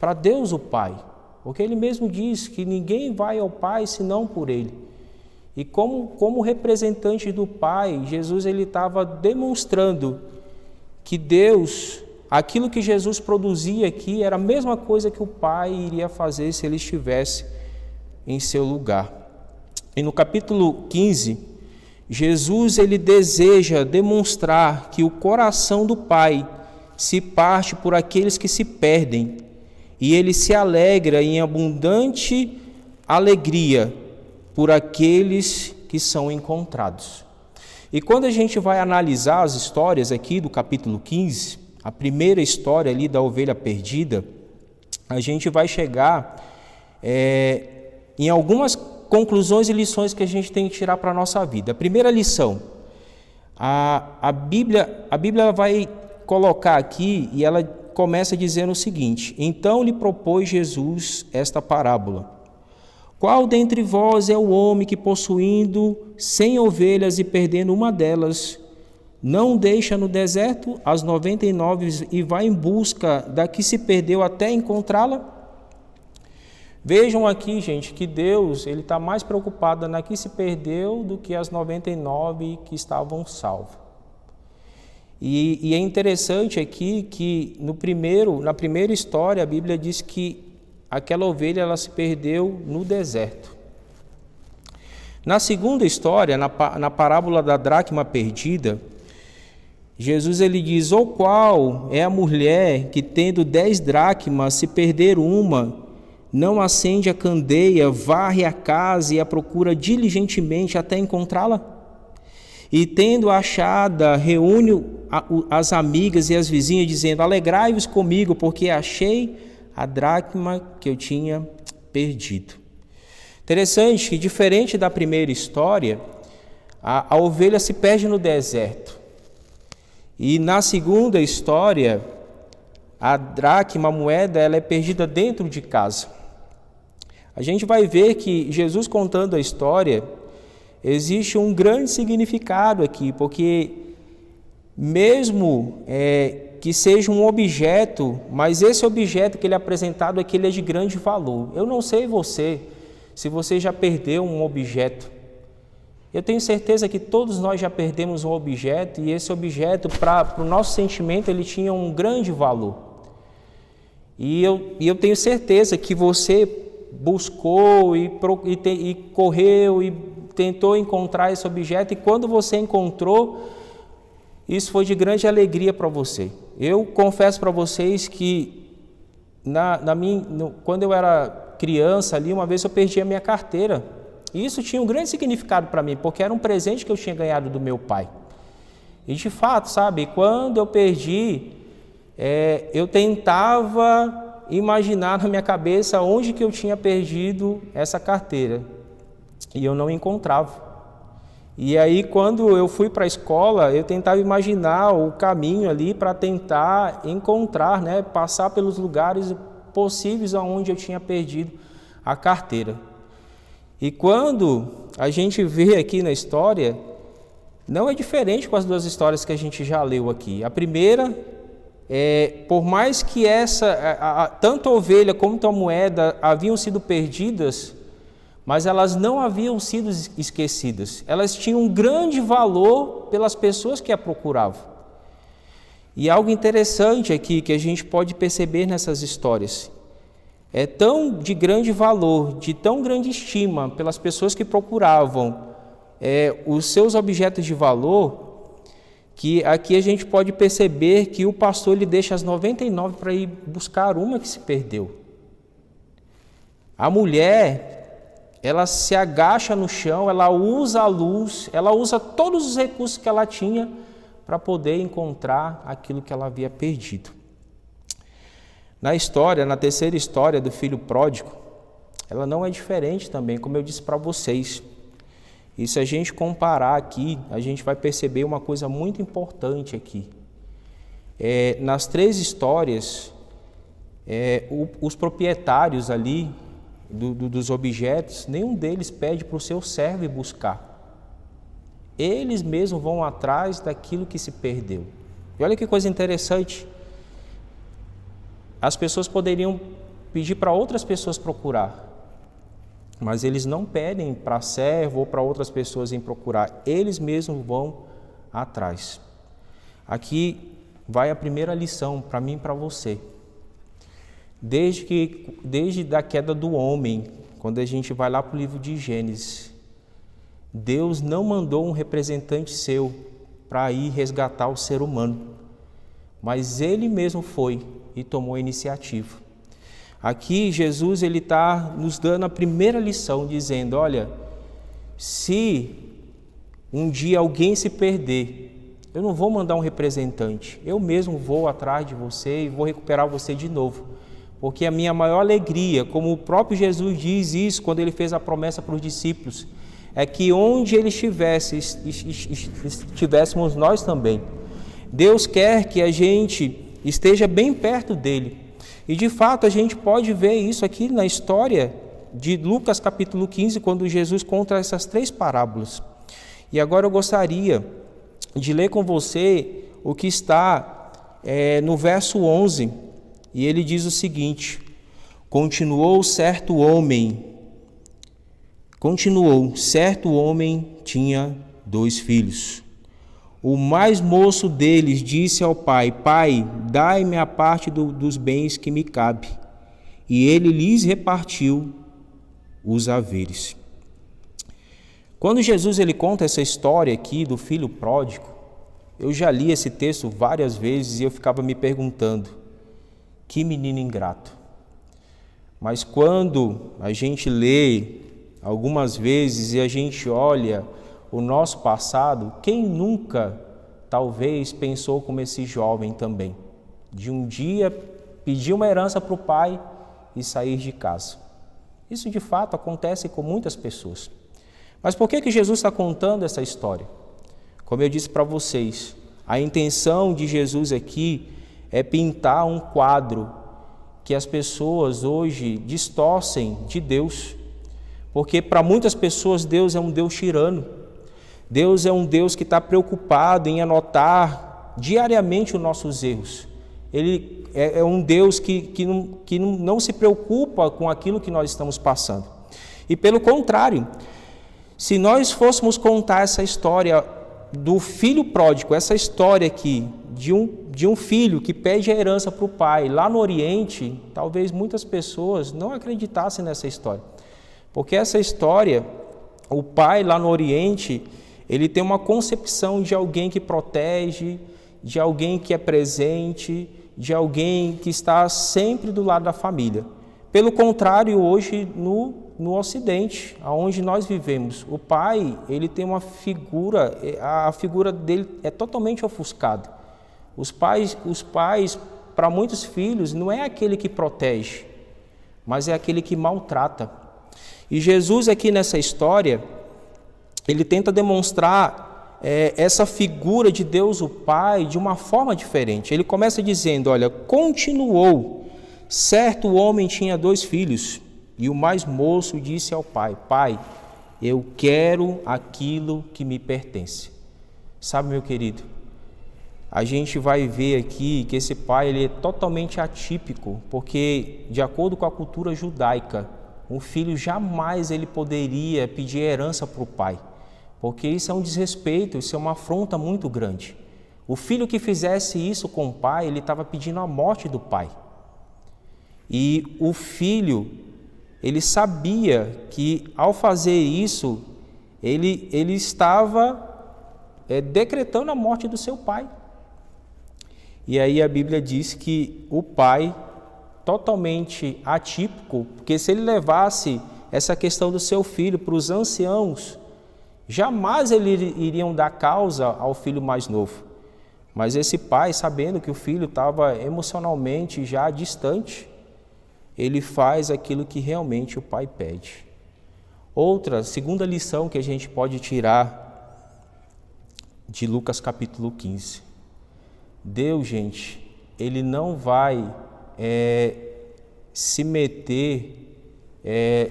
para Deus o Pai, porque Ele mesmo diz que ninguém vai ao Pai senão por Ele. E como representante do Pai, Jesus ele estava demonstrando que Deus, aquilo que Jesus produzia aqui, era a mesma coisa que o Pai iria fazer se Ele estivesse em seu lugar. E no capítulo 15, Jesus ele deseja demonstrar que o coração do Pai se parte por aqueles que se perdem, e ele se alegra em abundante alegria por aqueles que são encontrados. E quando a gente vai analisar as histórias aqui do capítulo 15, a primeira história ali da ovelha perdida, a gente vai chegar em algumas conclusões e lições que a gente tem que tirar para a nossa vida. A primeira lição, A Bíblia vai colocar aqui, e ela começa dizendo o seguinte: então lhe propôs Jesus esta parábola. Qual dentre vós é o homem que, possuindo 100 ovelhas e perdendo uma delas, não deixa no deserto as 99 e vai em busca da que se perdeu até encontrá-la? Vejam aqui, gente, que Deus ele está mais preocupado na que se perdeu do que as 99 que estavam salvas. E é interessante aqui que na primeira história a Bíblia diz que aquela ovelha ela se perdeu no deserto. Na segunda história, na parábola da dracma perdida, Jesus ele diz: ou qual é a mulher que, tendo 10 dracmas, se perder uma, não acende a candeia, varre a casa e a procura diligentemente até encontrá-la? E tendo achada, reúne as amigas e as vizinhas, dizendo: alegrai-vos comigo, porque achei a dracma que eu tinha perdido. Interessante que, diferente da primeira história, a ovelha se perde no deserto. E na segunda história, a dracma, a moeda, ela é perdida dentro de casa. A gente vai ver que Jesus contando a história, existe um grande significado aqui, porque mesmo que seja um objeto, mas esse objeto que ele é apresentado aqui, ele é de grande valor. Eu não sei se você já perdeu um objeto. Eu tenho certeza que todos nós já perdemos um objeto, e esse objeto, para o nosso sentimento, ele tinha um grande valor. E eu tenho certeza que você buscou e correu e tentou encontrar esse objeto, e quando você encontrou, isso foi de grande alegria para você. Eu confesso para vocês que quando eu era criança ali, uma vez eu perdi a minha carteira. E isso tinha um grande significado para mim, porque era um presente que eu tinha ganhado do meu pai. E de fato, sabe, quando eu perdi, eu tentava imaginar na minha cabeça onde que eu tinha perdido essa carteira. E eu não encontrava. E aí, quando eu fui para a escola, eu tentava imaginar o caminho ali para tentar encontrar, passar pelos lugares possíveis aonde eu tinha perdido a carteira. E quando a gente vê aqui na história, não é diferente com as duas histórias que a gente já leu aqui. A primeira, por mais que tanto a ovelha como a moeda haviam sido perdidas, mas elas não haviam sido esquecidas. Elas tinham um grande valor pelas pessoas que a procuravam. E algo interessante aqui que a gente pode perceber nessas histórias, é tão de grande valor, de tão grande estima pelas pessoas que procuravam os seus objetos de valor, que aqui a gente pode perceber que o pastor ele deixa as 99 para ir buscar uma que se perdeu. A mulher, ela se agacha no chão, ela usa a luz, ela usa todos os recursos que ela tinha para poder encontrar aquilo que ela havia perdido. Na terceira história do filho pródigo, ela não é diferente também, como eu disse para vocês. E se a gente comparar aqui, a gente vai perceber uma coisa muito importante aqui. Nas 3 histórias, os proprietários ali dos objetos, nenhum deles pede para o seu servo ir buscar. Eles mesmos vão atrás daquilo que se perdeu. E olha que coisa interessante. As pessoas poderiam pedir para outras pessoas procurar, mas eles não pedem para servo ou para outras pessoas em procurar, eles mesmos vão atrás. Aqui vai a primeira lição para mim e para você. Desde a queda do homem, quando a gente vai lá para o livro de Gênesis, Deus não mandou um representante seu para ir resgatar o ser humano, mas Ele mesmo foi e tomou a iniciativa. Aqui Jesus ele está nos dando a primeira lição, dizendo: olha, se um dia alguém se perder, eu não vou mandar um representante, eu mesmo vou atrás de você e vou recuperar você de novo, porque a minha maior alegria, como o próprio Jesus diz isso quando ele fez a promessa para os discípulos, é que onde Ele estivesse, estivéssemos nós também. Deus quer que a gente esteja bem perto dEle. E de fato a gente pode ver isso aqui na história de Lucas capítulo 15, quando Jesus conta essas 3 parábolas. E agora eu gostaria de ler com você o que está no verso 11, e ele diz o seguinte: Continuou, certo homem tinha 2 filhos. O mais moço deles disse ao pai: Pai, dai-me a parte dos bens que me cabe. E ele lhes repartiu os haveres. Quando Jesus ele conta essa história aqui do filho pródigo, eu já li esse texto várias vezes e eu ficava me perguntando: que menino ingrato. Mas quando a gente lê algumas vezes e a gente olha o nosso passado, quem nunca talvez pensou como esse jovem também, de um dia pedir uma herança para o pai e sair de casa? Isso de fato acontece com muitas pessoas. Mas por que Jesus está contando essa história? Como eu disse para vocês, a intenção de Jesus aqui é pintar um quadro que as pessoas hoje distorcem de Deus. Porque para muitas pessoas Deus é um Deus tirano. Deus é um Deus que está preocupado em anotar diariamente os nossos erros. Ele é um Deus que não se preocupa com aquilo que nós estamos passando. E pelo contrário, se nós fôssemos contar essa história do filho pródigo, essa história aqui de um filho que pede a herança para o pai lá no Oriente, talvez muitas pessoas não acreditassem nessa história. Porque essa história, o pai lá no Oriente, ele tem uma concepção de alguém que protege, de alguém que é presente, de alguém que está sempre do lado da família. Pelo contrário, hoje no Ocidente, onde nós vivemos, o pai ele tem uma figura, a figura dele é totalmente ofuscada. Os pais para muitos filhos, não é aquele que protege, mas é aquele que maltrata. E Jesus aqui nessa história, ele tenta demonstrar essa figura de Deus o Pai de uma forma diferente. Ele começa dizendo, olha, continuou, certo homem tinha 2 filhos, e o mais moço disse ao pai: Pai, eu quero aquilo que me pertence. Sabe, meu querido, a gente vai ver aqui que esse pai ele é totalmente atípico, porque de acordo com a cultura judaica, um filho jamais ele poderia pedir herança para o pai, porque isso é um desrespeito, isso é uma afronta muito grande. O filho que fizesse isso com o pai, ele estava pedindo a morte do pai. E o filho, ele sabia que ao fazer isso, ele estava decretando a morte do seu pai. E aí a Bíblia diz que o pai, totalmente atípico, porque se ele levasse essa questão do seu filho para os anciãos, jamais eles iriam dar causa ao filho mais novo. Mas esse pai, sabendo que o filho estava emocionalmente já distante, ele faz aquilo que realmente o pai pede. Outra, segunda lição que a gente pode tirar de Lucas capítulo 15. Deus, gente, ele não vai se meter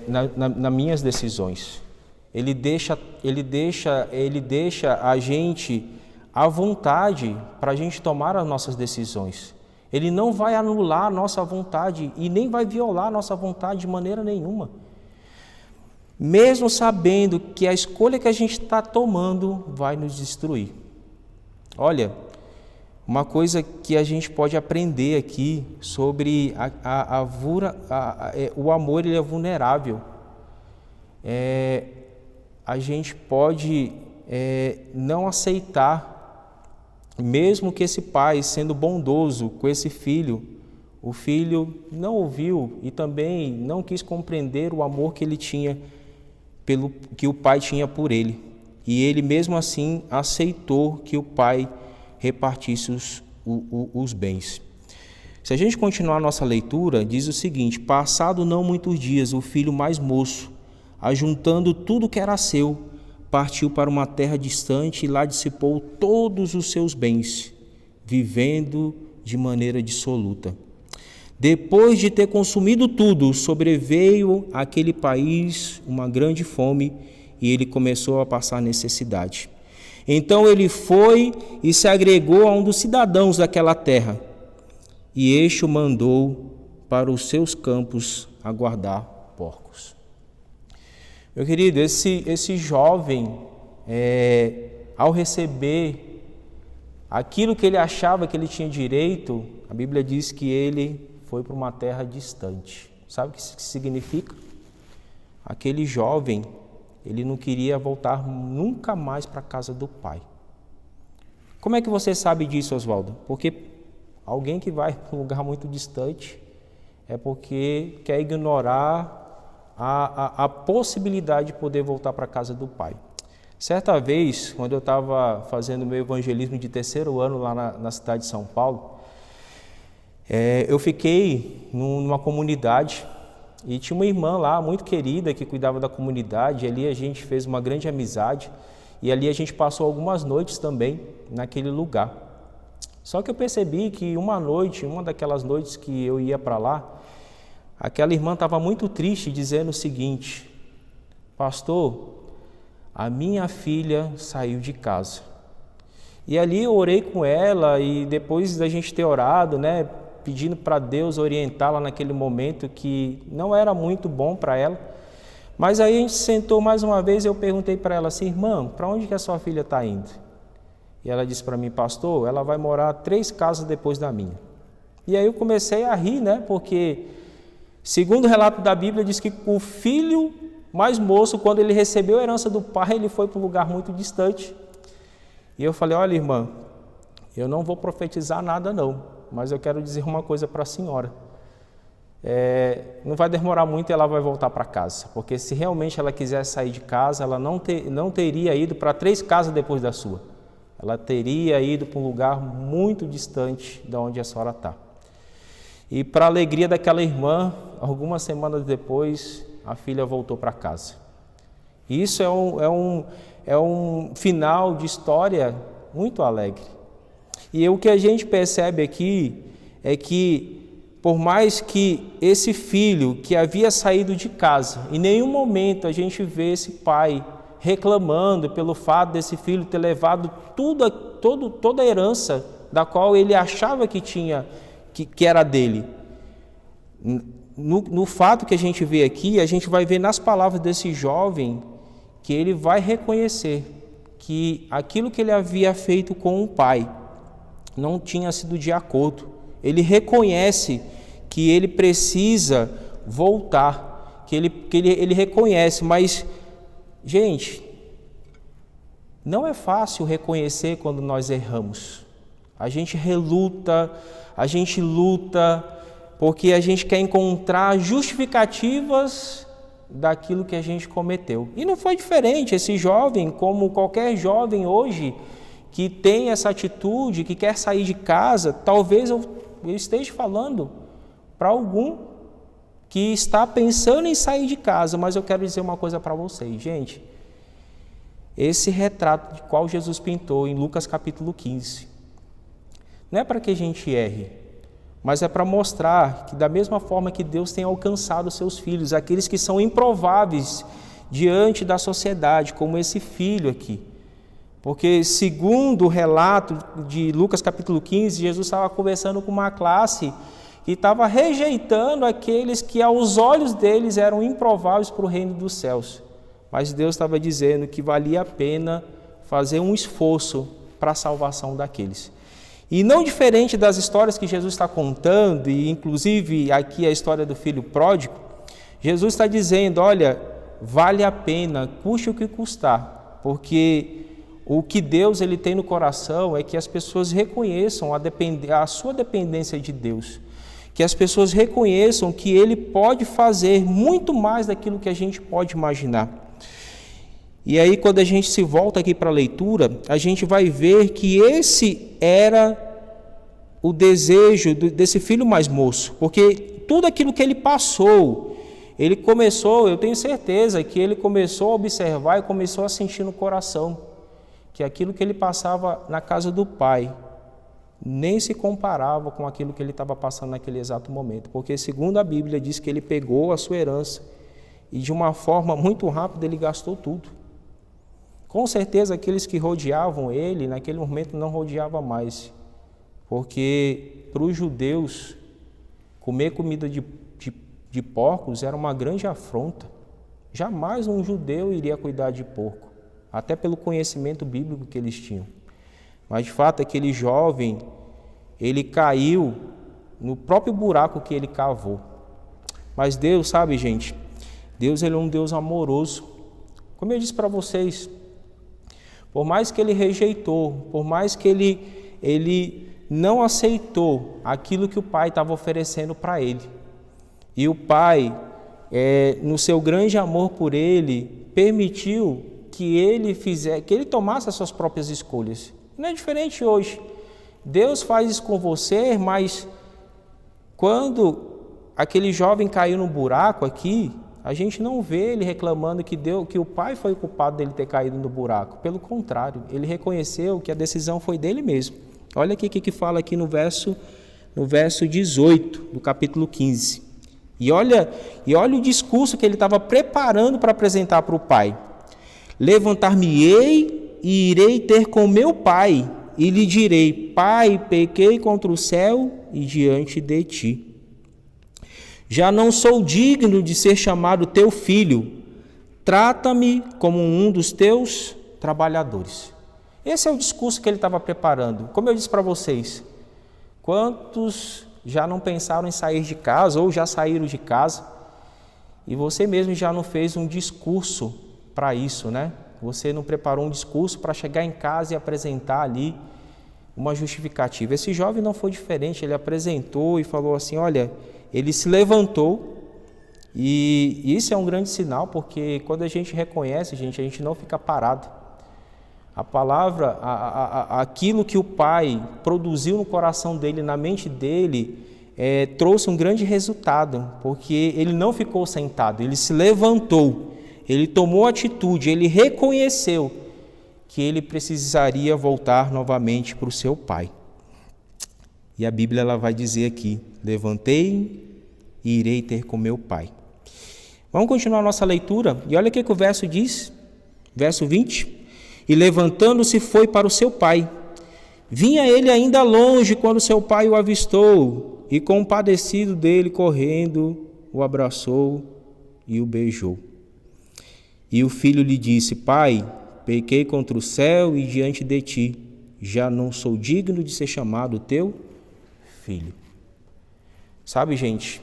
nas minhas decisões. Ele deixa a gente à vontade para a gente tomar as nossas decisões. Ele não vai anular a nossa vontade e nem vai violar a nossa vontade de maneira nenhuma. Mesmo sabendo que a escolha que a gente está tomando vai nos destruir. Olha, uma coisa que a gente pode aprender aqui sobre o amor, ele é vulnerável. A gente pode não aceitar, mesmo que esse pai, sendo bondoso com esse filho, o filho não ouviu e também não quis compreender o amor que ele tinha, que o pai tinha por ele. E ele mesmo assim aceitou que o pai repartisse os bens. Se a gente continuar a nossa leitura, diz o seguinte: passado não muitos dias, o filho mais moço, ajuntando tudo que era seu, partiu para uma terra distante e lá dissipou todos os seus bens, vivendo de maneira dissoluta. Depois de ter consumido tudo, sobreveio àquele país uma grande fome e ele começou a passar necessidade. Então ele foi e se agregou a um dos cidadãos daquela terra, e este o mandou para os seus campos a guardar porcos. Meu querido, esse jovem, ao receber aquilo que ele achava que ele tinha direito, a Bíblia diz que ele foi para uma terra distante. Sabe o que isso significa? Aquele jovem, ele não queria voltar nunca mais para a casa do pai. Como é que você sabe disso, Oswaldo? Porque alguém que vai para um lugar muito distante é porque quer ignorar a possibilidade de poder voltar para a casa do pai. Certa vez, quando eu estava fazendo meu evangelismo de 3º ano lá na cidade de São Paulo, eu fiquei numa comunidade e tinha uma irmã lá muito querida que cuidava da comunidade. Ali a gente fez uma grande amizade e ali a gente passou algumas noites também naquele lugar. Só que eu percebi que uma daquelas noites que eu ia para lá, aquela irmã estava muito triste, dizendo o seguinte: pastor, a minha filha saiu de casa. E ali eu orei com ela e depois da gente ter orado, pedindo para Deus orientá-la naquele momento que não era muito bom para ela. Mas aí a gente sentou mais uma vez e eu perguntei para ela assim: irmã, para onde que a sua filha está indo? E ela disse para mim: pastor, ela vai morar 3 casas depois da minha. E aí eu comecei a rir, porque segundo o relato da Bíblia, diz que o filho mais moço, quando ele recebeu a herança do pai, ele foi para um lugar muito distante. E eu falei: olha, irmã, eu não vou profetizar nada não, mas eu quero dizer uma coisa para a senhora. Não vai demorar muito e ela vai voltar para casa, porque se realmente ela quiser sair de casa, ela não teria ido para 3 casas depois da sua. Ela teria ido para um lugar muito distante de onde a senhora está. E para a alegria daquela irmã, algumas semanas depois, a filha voltou para casa. Isso é um final de história muito alegre. E o que a gente percebe aqui é que, por mais que esse filho que havia saído de casa, em nenhum momento a gente vê esse pai reclamando pelo fato desse filho ter levado toda a herança da qual ele achava que tinha, que era dele. No fato que a gente vê aqui, a gente vai ver nas palavras desse jovem que ele vai reconhecer que aquilo que ele havia feito com o pai não tinha sido de acordo. Ele reconhece que ele precisa voltar, que ele reconhece, mas, gente, não é fácil reconhecer quando nós erramos. A gente reluta, a gente luta, porque a gente quer encontrar justificativas daquilo que a gente cometeu. E não foi diferente. Esse jovem, como qualquer jovem hoje, que tem essa atitude, que quer sair de casa, talvez eu esteja falando para algum que está pensando em sair de casa, mas eu quero dizer uma coisa para vocês, gente. Esse retrato de qual Jesus pintou em Lucas capítulo 15, não é para que a gente erre, mas é para mostrar que da mesma forma que Deus tem alcançado seus filhos, aqueles que são improváveis diante da sociedade, como esse filho aqui. Porque segundo o relato de Lucas capítulo 15, Jesus estava conversando com uma classe que estava rejeitando aqueles que aos olhos deles eram improváveis para o reino dos céus. Mas Deus estava dizendo que valia a pena fazer um esforço para a salvação daqueles. E não diferente das histórias que Jesus está contando, e inclusive aqui a história do filho pródigo, Jesus está dizendo: olha, vale a pena, custe o que custar, porque o que Deus ele tem no coração é que as pessoas reconheçam a sua dependência de Deus, que as pessoas reconheçam que Ele pode fazer muito mais daquilo que a gente pode imaginar. E aí, quando a gente se volta aqui para a leitura, a gente vai ver que esse era o desejo desse filho mais moço, porque tudo aquilo que ele passou ele começou, eu tenho certeza que ele começou a observar e começou a sentir no coração que aquilo que ele passava na casa do pai nem se comparava com aquilo que ele estava passando naquele exato momento, porque segundo a Bíblia diz que ele pegou a sua herança e de uma forma muito rápida ele gastou tudo. Com certeza aqueles que rodeavam ele naquele momento não rodeavam mais, porque para os judeus comer comida de porcos era uma grande afronta. Jamais um judeu iria cuidar de porco, até pelo conhecimento bíblico que eles tinham. Mas de fato aquele jovem, ele caiu no próprio buraco que ele cavou. Mas Deus, sabe, gente, Deus, ele é um Deus amoroso. Como eu disse para vocês, por mais que ele rejeitou, por mais que ele não aceitou aquilo que o pai estava oferecendo para ele, e o pai, no seu grande amor por ele, permitiu que ele tomasse as suas próprias escolhas. Não é diferente hoje. Deus faz isso com você, mas quando aquele jovem caiu no buraco aqui, a gente não vê ele reclamando que o pai foi o culpado dele ter caído no buraco. Pelo contrário, ele reconheceu que a decisão foi dele mesmo. Olha aqui o que fala aqui no verso 18 do capítulo 15. E olha o discurso que ele estava preparando para apresentar para o pai. Levantar-me-ei e irei ter com meu pai, e lhe direi: Pai, pequei contra o céu e diante de ti. Já não sou digno de ser chamado teu filho. Trata-me como um dos teus trabalhadores. Esse é o discurso que ele estava preparando. Como eu disse para vocês, quantos já não pensaram em sair de casa ou já saíram de casa e você mesmo já não fez um discurso para isso, né? Você não preparou um discurso para chegar em casa e apresentar ali uma justificativa. Esse jovem não foi diferente, ele apresentou e falou assim, olha, ele se levantou, e isso é um grande sinal, porque quando a gente reconhece, a gente não fica parado. A palavra, aquilo que o pai produziu no coração dele, na mente dele, trouxe um grande resultado, porque ele não ficou sentado, ele se levantou, ele tomou atitude, ele reconheceu que ele precisaria voltar novamente para o seu pai. E a Bíblia ela vai dizer aqui, levantei e irei ter com meu pai. Vamos continuar a nossa leitura, e olha o que o verso diz, verso 20. E levantando-se foi para o seu pai. Vinha ele ainda longe quando seu pai o avistou, e compadecido dele, correndo, o abraçou e o beijou. E o filho lhe disse, Pai, pequei contra o céu e diante de ti, já não sou digno de ser chamado teu filho. Sabe, gente,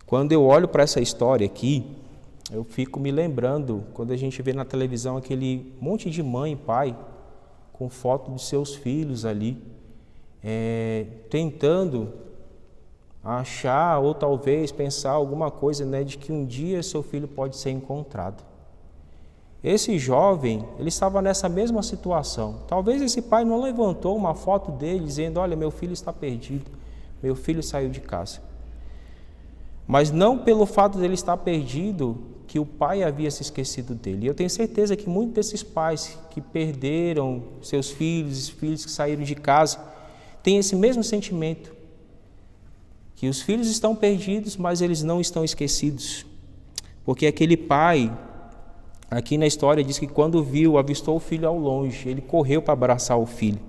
quando eu olho para essa história aqui, eu fico me lembrando, quando a gente vê na televisão aquele monte de mãe e pai com foto dos seus filhos ali, tentando achar ou talvez pensar alguma coisa, né, de que um dia seu filho pode ser encontrado. Esse jovem, ele estava nessa mesma situação. Talvez esse pai não levantou uma foto dele dizendo, olha, meu filho está perdido, meu filho saiu de casa. Mas não pelo fato dele estar perdido que o pai havia se esquecido dele. Eu tenho certeza que muitos desses pais que perderam seus filhos que saíram de casa, têm esse mesmo sentimento, que os filhos estão perdidos, mas eles não estão esquecidos. Porque aquele pai, aqui na história, diz que quando avistou o filho ao longe, ele correu para abraçar o filho.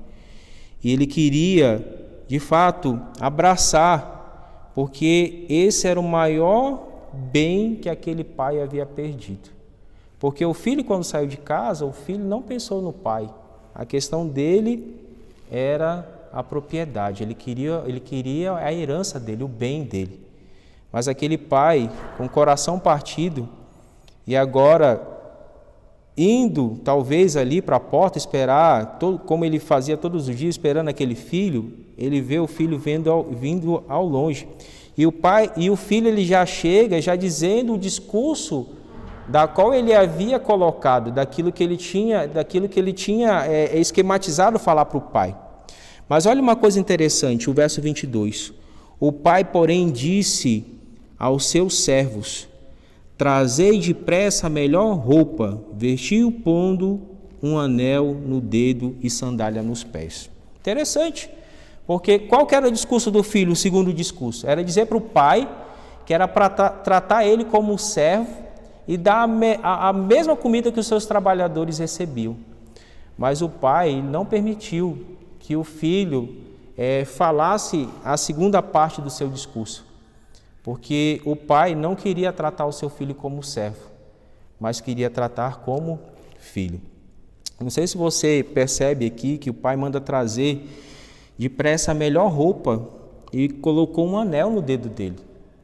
E ele queria, de fato, abraçar, porque esse era o maior bem que aquele pai havia perdido. Porque o filho, quando saiu de casa, o filho não pensou no pai. A questão dele era a propriedade, ele queria a herança dele, o bem dele. Mas aquele pai, com o coração partido, e agora indo talvez ali para a porta esperar, como ele fazia todos os dias, esperando aquele filho, ele vê o filho vindo ao longe. E o pai e o filho, ele já chega já dizendo o discurso da qual ele havia colocado, daquilo que ele tinha esquematizado falar para o pai. Mas olha uma coisa interessante, o verso 22. O pai, porém, disse aos seus servos, trazei depressa a melhor roupa, vestiu pondo um anel no dedo e sandália nos pés. Interessante, porque qual que era o discurso do filho, o segundo discurso? Era dizer para o pai que era para tratar ele como servo e dar a mesma comida que os seus trabalhadores recebiam. Mas o pai não permitiu que o filho falasse a segunda parte do seu discurso, porque o pai não queria tratar o seu filho como servo, mas queria tratar como filho. Não sei se você percebe aqui que o pai manda trazer depressa a melhor roupa e colocou um anel no dedo dele.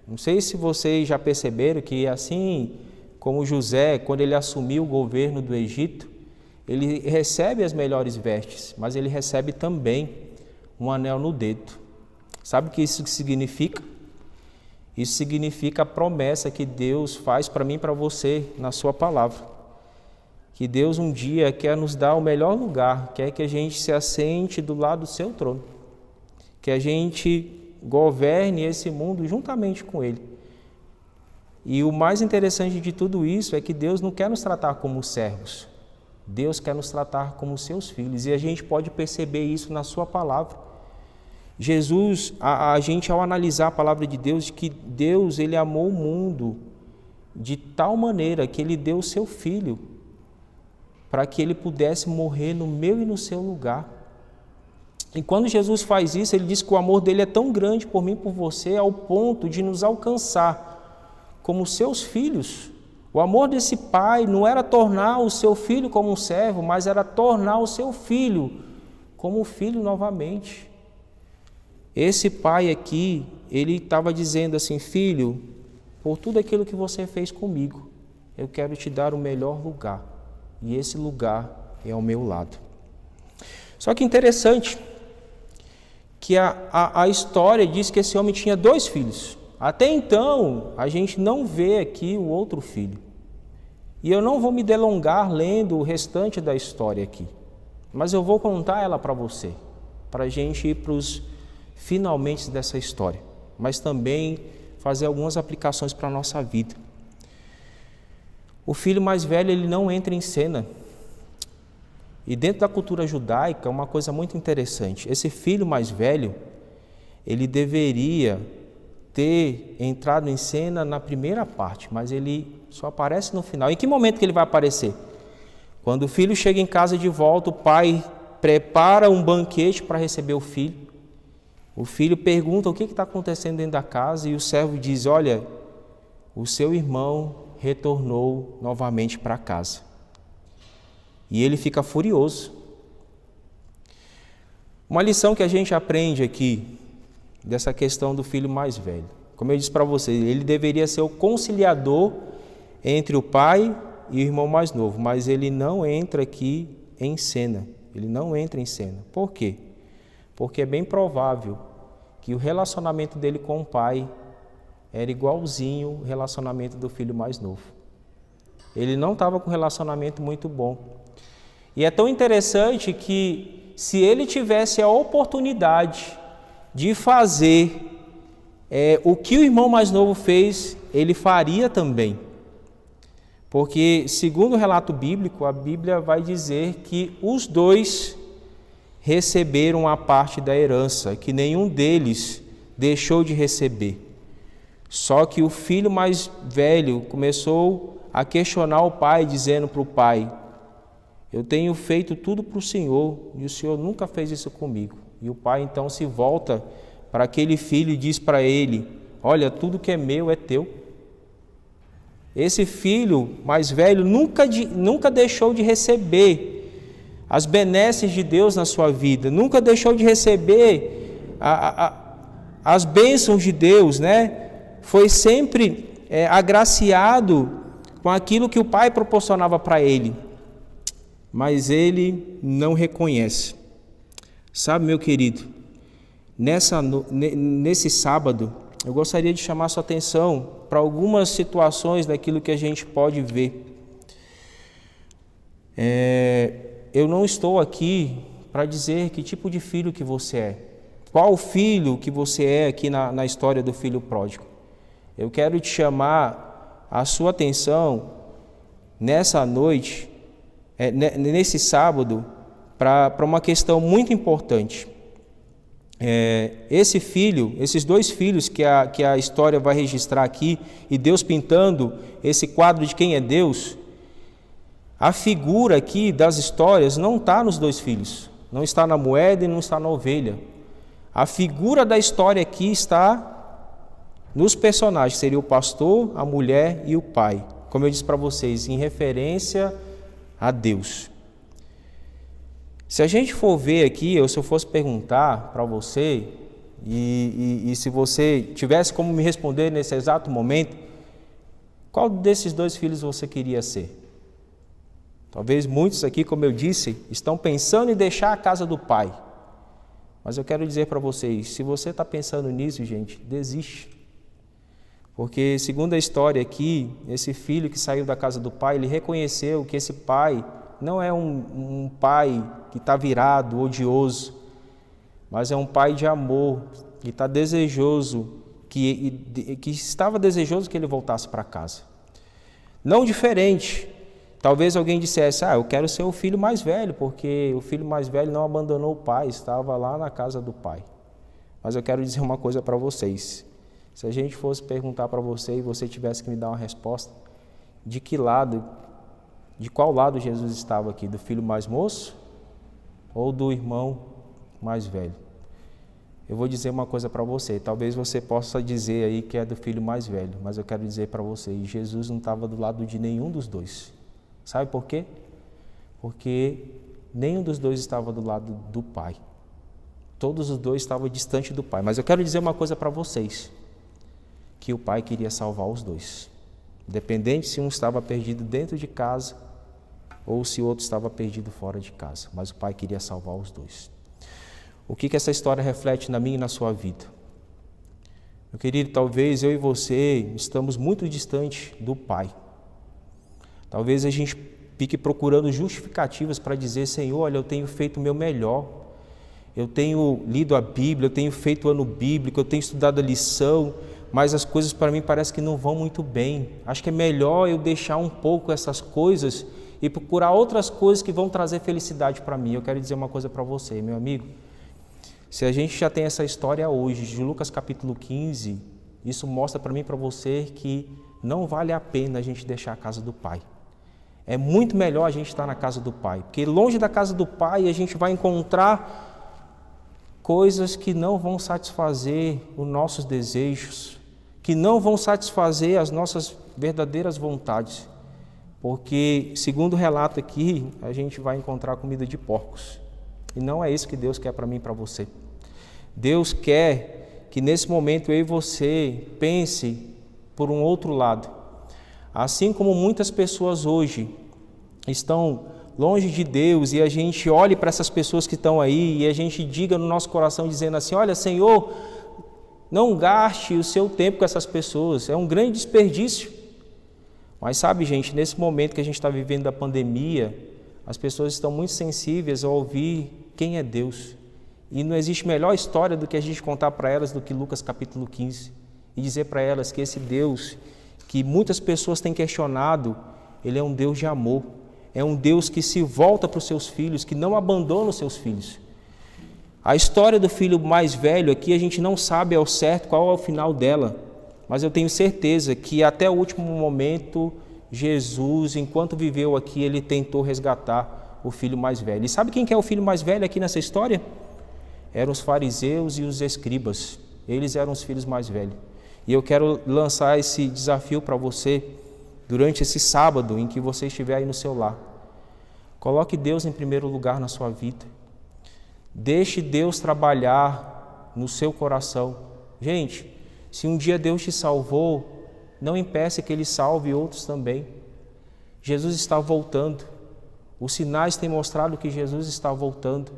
Não sei se vocês já perceberam que assim como José, quando ele assumiu o governo do Egito, ele recebe as melhores vestes, mas ele recebe também um anel no dedo. Sabe o que isso significa? Isso significa a promessa que Deus faz para mim e para você na sua palavra. Que Deus um dia quer nos dar o melhor lugar, quer que a gente se assente do lado do seu trono, que a gente governe esse mundo juntamente com Ele. E o mais interessante de tudo isso é que Deus não quer nos tratar como servos, Deus quer nos tratar como seus filhos, e a gente pode perceber isso na sua palavra. Jesus, a gente ao analisar a palavra de Deus, que Deus ele amou o mundo de tal maneira que Ele deu o seu Filho, para que Ele pudesse morrer no meu e no seu lugar. E quando Jesus faz isso, Ele diz que o amor dele é tão grande por mim e por você, ao ponto de nos alcançar como seus filhos. O amor desse pai não era tornar o seu filho como um servo, mas era tornar o seu filho como um filho novamente. Esse pai aqui, ele estava dizendo assim: filho, por tudo aquilo que você fez comigo, eu quero te dar o melhor lugar. E esse lugar é ao meu lado. Só que interessante que a história diz que esse homem tinha 2 filhos. Até então, a gente não vê aqui o outro filho. E eu não vou me delongar lendo o restante da história aqui, mas eu vou contar ela para você, para a gente ir para os finalmente dessa história, mas também fazer algumas aplicações para a nossa vida. O filho mais velho, ele não entra em cena. E dentro da cultura judaica, uma coisa muito interessante, esse filho mais velho, ele deveria ter entrado em cena na primeira parte, mas ele só aparece no final. Em que momento que ele vai aparecer? Quando o filho chega em casa de volta, o pai prepara um banquete para receber o filho. O filho pergunta o que está acontecendo dentro da casa e o servo diz: olha, o seu irmão retornou novamente para casa. E ele fica furioso. Uma lição que a gente aprende aqui, dessa questão do filho mais velho. Como eu disse para vocês, ele deveria ser o conciliador entre o pai e o irmão mais novo, mas ele não entra aqui em cena. Ele não entra em cena. Por quê? Porque é bem provável que o relacionamento dele com o pai era igualzinho o relacionamento do filho mais novo. Ele não estava com um relacionamento muito bom. E é tão interessante que, se ele tivesse a oportunidade de fazer o que o irmão mais novo fez, ele faria também. Porque, segundo o relato bíblico, a Bíblia vai dizer que os 2 receberam a parte da herança, que nenhum deles deixou de receber. Só que o filho mais velho começou a questionar o pai, dizendo para o pai: eu tenho feito tudo para o Senhor e o Senhor nunca fez isso comigo. E o pai então se volta para aquele filho e diz para ele: olha, tudo que é meu é teu. Esse filho mais velho nunca deixou de receber as benesses de Deus na sua vida, nunca deixou de receber as bênçãos de Deus, né? Foi sempre agraciado com aquilo que o pai proporcionava para ele, mas ele não reconhece. Sabe, meu querido, nesse sábado, eu gostaria de chamar sua atenção para algumas situações daquilo que a gente pode ver. Eu não estou aqui para dizer que tipo de filho que você é, qual filho que você é aqui na história do filho pródigo. Eu quero te chamar a sua atenção nessa noite, nesse sábado, para uma questão muito importante. Esses dois filhos que a história vai registrar aqui, e Deus pintando esse quadro de quem é Deus, a figura aqui das histórias não está nos dois filhos, não está na moeda e não está na ovelha. A figura da história aqui está nos personagens, seria o pastor, a mulher e o pai, como eu disse para vocês, em referência a Deus. Se a gente for ver aqui, ou se eu fosse perguntar para você, e se você tivesse como me responder nesse exato momento, qual desses dois filhos você queria ser? Talvez muitos aqui, como eu disse, estão pensando em deixar a casa do pai. Mas eu quero dizer para vocês, se você está pensando nisso, gente, desiste. Porque, segundo a história aqui, esse filho que saiu da casa do pai, ele reconheceu que esse pai não é um pai que está virado, odioso, mas é um pai de amor, que está desejoso, que estava desejoso que ele voltasse para casa. Não diferente. Talvez alguém dissesse, eu quero ser o filho mais velho, porque o filho mais velho não abandonou o pai, estava lá na casa do pai. Mas eu quero dizer uma coisa para vocês. Se a gente fosse perguntar para você e você tivesse que me dar uma resposta, de qual lado Jesus estava aqui? Do filho mais moço ou do irmão mais velho? Eu vou dizer uma coisa para você, talvez você possa dizer aí que é do filho mais velho, mas eu quero dizer para você, Jesus não estava do lado de nenhum dos dois. Sabe por quê? Porque nenhum dos dois estava do lado do pai. Todos os dois estavam distante do pai. Mas eu quero dizer uma coisa para vocês, que o pai queria salvar os dois. Independente se um estava perdido dentro de casa ou se o outro estava perdido fora de casa. Mas o pai queria salvar os dois. O que essa história reflete na minha e na sua vida? Meu querido, talvez eu e você estamos muito distantes do pai. Talvez a gente fique procurando justificativas para dizer, Senhor, olha, eu tenho feito o meu melhor. Eu tenho lido a Bíblia, eu tenho feito o ano bíblico, eu tenho estudado a lição, mas as coisas para mim parece que não vão muito bem. Acho que é melhor eu deixar um pouco essas coisas e procurar outras coisas que vão trazer felicidade para mim. Eu quero dizer uma coisa para você, meu amigo. Se a gente já tem essa história hoje, de Lucas capítulo 15, isso mostra para mim e para você que não vale a pena a gente deixar a casa do pai. É muito melhor a gente estar na casa do pai, porque longe da casa do pai a gente vai encontrar coisas que não vão satisfazer os nossos desejos, que não vão satisfazer as nossas verdadeiras vontades, porque, segundo o relato aqui, a gente vai encontrar comida de porcos, e não é isso que Deus quer para mim e para você. Deus quer que nesse momento eu e você pense por um outro lado. Assim como muitas pessoas hoje estão longe de Deus e a gente olhe para essas pessoas que estão aí e a gente diga no nosso coração dizendo assim, olha, Senhor, não gaste o seu tempo com essas pessoas, é um grande desperdício. Mas sabe, gente, nesse momento que a gente está vivendo da pandemia, as pessoas estão muito sensíveis a ouvir quem é Deus. E não existe melhor história do que a gente contar para elas do que Lucas capítulo 15 e dizer para elas que esse Deus que muitas pessoas têm questionado, ele é um Deus de amor, é um Deus que se volta para os seus filhos, que não abandona os seus filhos. A história do filho mais velho aqui, a gente não sabe ao certo qual é o final dela, mas eu tenho certeza que até o último momento, Jesus, enquanto viveu aqui, ele tentou resgatar o filho mais velho. E sabe quem que é o filho mais velho aqui nessa história? Eram os fariseus e os escribas, eles eram os filhos mais velhos. E eu quero lançar esse desafio para você durante esse sábado em que você estiver aí no seu lar. Coloque Deus em primeiro lugar na sua vida. Deixe Deus trabalhar no seu coração. Gente, se um dia Deus te salvou, não impeça que Ele salve outros também. Jesus está voltando. Os sinais têm mostrado que Jesus está voltando.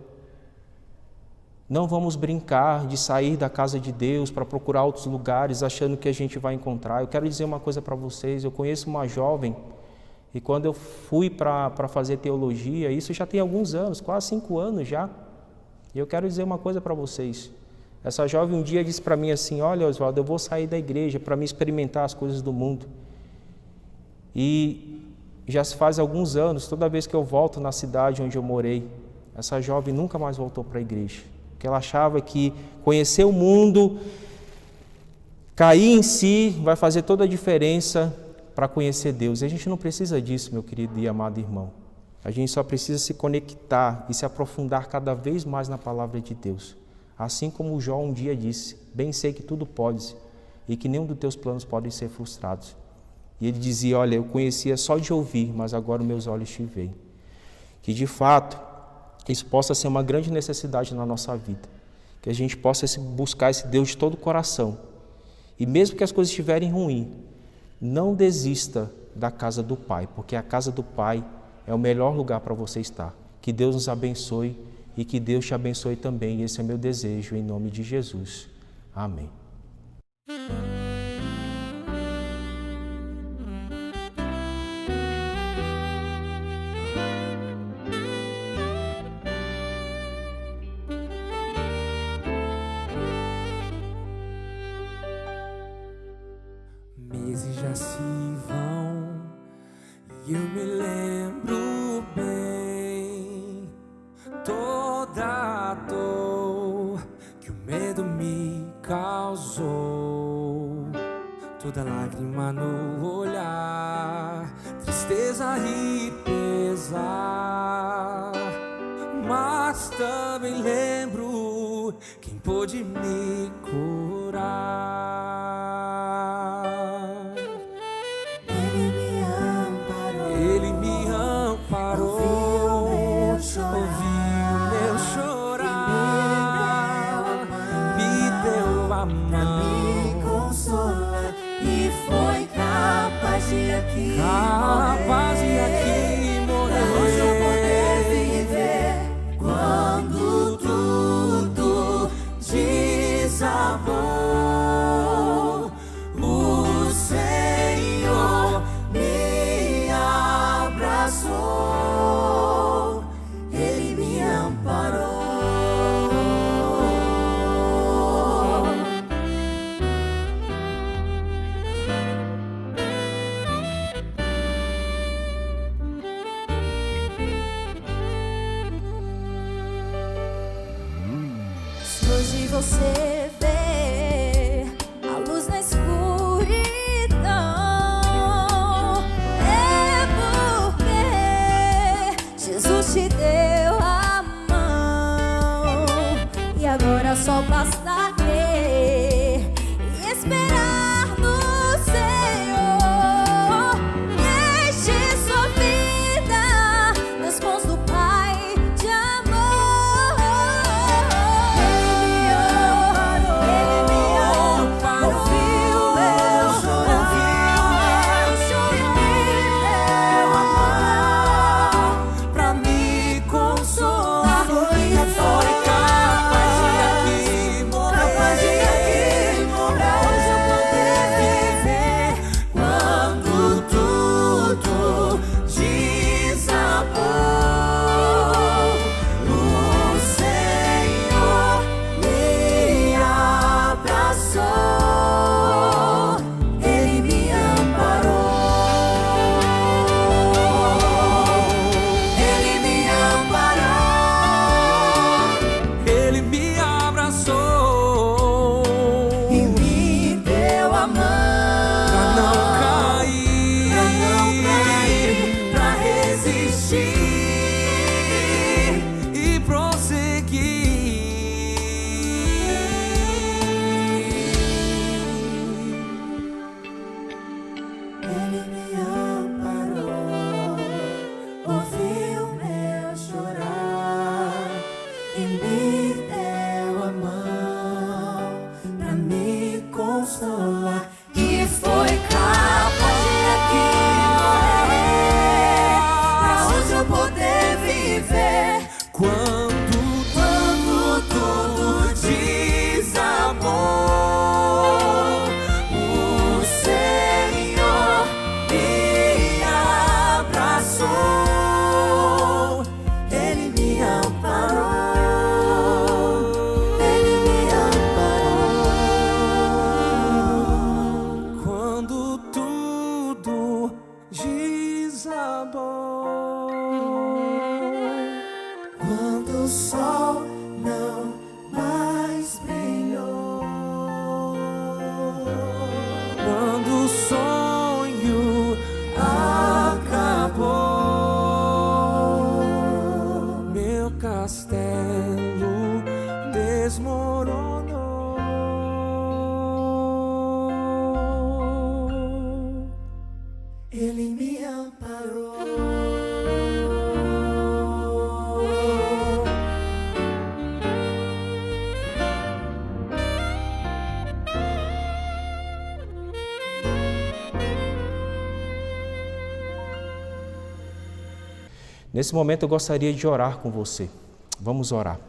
Não vamos brincar de sair da casa de Deus para procurar outros lugares achando que a gente vai encontrar. Eu quero dizer uma coisa para vocês, eu conheço uma jovem e quando eu fui para fazer teologia, isso já tem alguns anos, quase 5 anos já, e eu quero dizer uma coisa para vocês. Essa jovem um dia disse para mim assim, olha Oswaldo, eu vou sair da igreja para me experimentar as coisas do mundo. E já se faz alguns anos, toda vez que eu volto na cidade onde eu morei, essa jovem nunca mais voltou para a igreja. Porque ela achava que conhecer o mundo, cair em si, vai fazer toda a diferença para conhecer Deus. E a gente não precisa disso, meu querido e amado irmão. A gente só precisa se conectar e se aprofundar cada vez mais na palavra de Deus. Assim como Jó um dia disse, bem sei que tudo podes e que nenhum dos teus planos podem ser frustrados. E ele dizia, olha, eu conhecia só de ouvir, mas agora meus olhos te veem. Que de fato, isso possa ser uma grande necessidade na nossa vida. Que a gente possa buscar esse Deus de todo o coração. E mesmo que as coisas estiverem ruins, não desista da casa do Pai, porque a casa do Pai é o melhor lugar para você estar. Que Deus nos abençoe e que Deus te abençoe também. Esse é meu desejo, em nome de Jesus. Amém. Meses já se vão e eu me lembro bem toda a dor que o medo me causou, toda lágrima no olhar, tristeza e pesar, mas também lembro quem pôde me curar. Ele me amparou, ouviu meu chorar, me deu a mão, me consola e foi capaz de aqui morrer. Hoje eu poder viver quando tudo desabou. O Senhor me abraçou, Ele me amparou. Se hoje você vê a luz na escuridão, é porque Jesus te deu a mão. E agora só basta crer e esperar no Senhor. Deixe sua vida nas mãos do Pai de amor. Ele me amparou, ouviu meu chorar, me deu a mão pra me consolar. Foi capaz de aqui morrer. Hoje eu poder desmoronou. Ele me amparou. Nesse momento eu gostaria de orar com você. Vamos orar.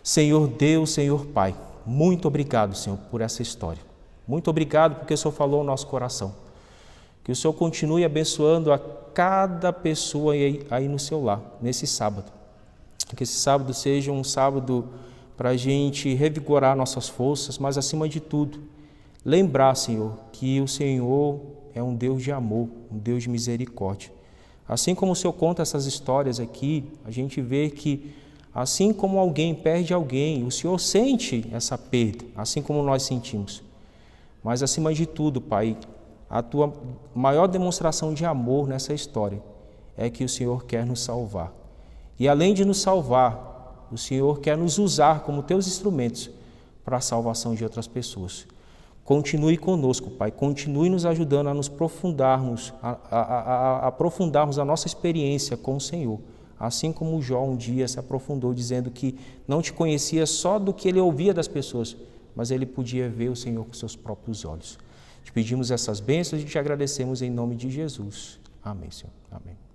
Senhor Deus, Senhor Pai, muito obrigado, Senhor, por essa história. Muito obrigado porque o Senhor falou ao nosso coração. Que o Senhor continue abençoando a cada pessoa aí no seu lar, nesse sábado. Que esse sábado seja um sábado para a gente revigorar nossas forças, mas acima de tudo, lembrar, Senhor, que o Senhor é um Deus de amor, um Deus de misericórdia. Assim como o Senhor conta essas histórias aqui, a gente vê que assim como alguém perde alguém, o Senhor sente essa perda, assim como nós sentimos. Mas acima de tudo, Pai, a Tua maior demonstração de amor nessa história é que o Senhor quer nos salvar. E além de nos salvar, o Senhor quer nos usar como Teus instrumentos para a salvação de outras pessoas. Continue conosco, Pai, continue nos ajudando a nos aprofundarmos, a aprofundarmos a nossa experiência com o Senhor. Assim como Jó um dia se aprofundou, dizendo que não te conhecia só do que ele ouvia das pessoas, mas ele podia ver o Senhor com seus próprios olhos. Te pedimos essas bênçãos e te agradecemos em nome de Jesus. Amém, Senhor. Amém.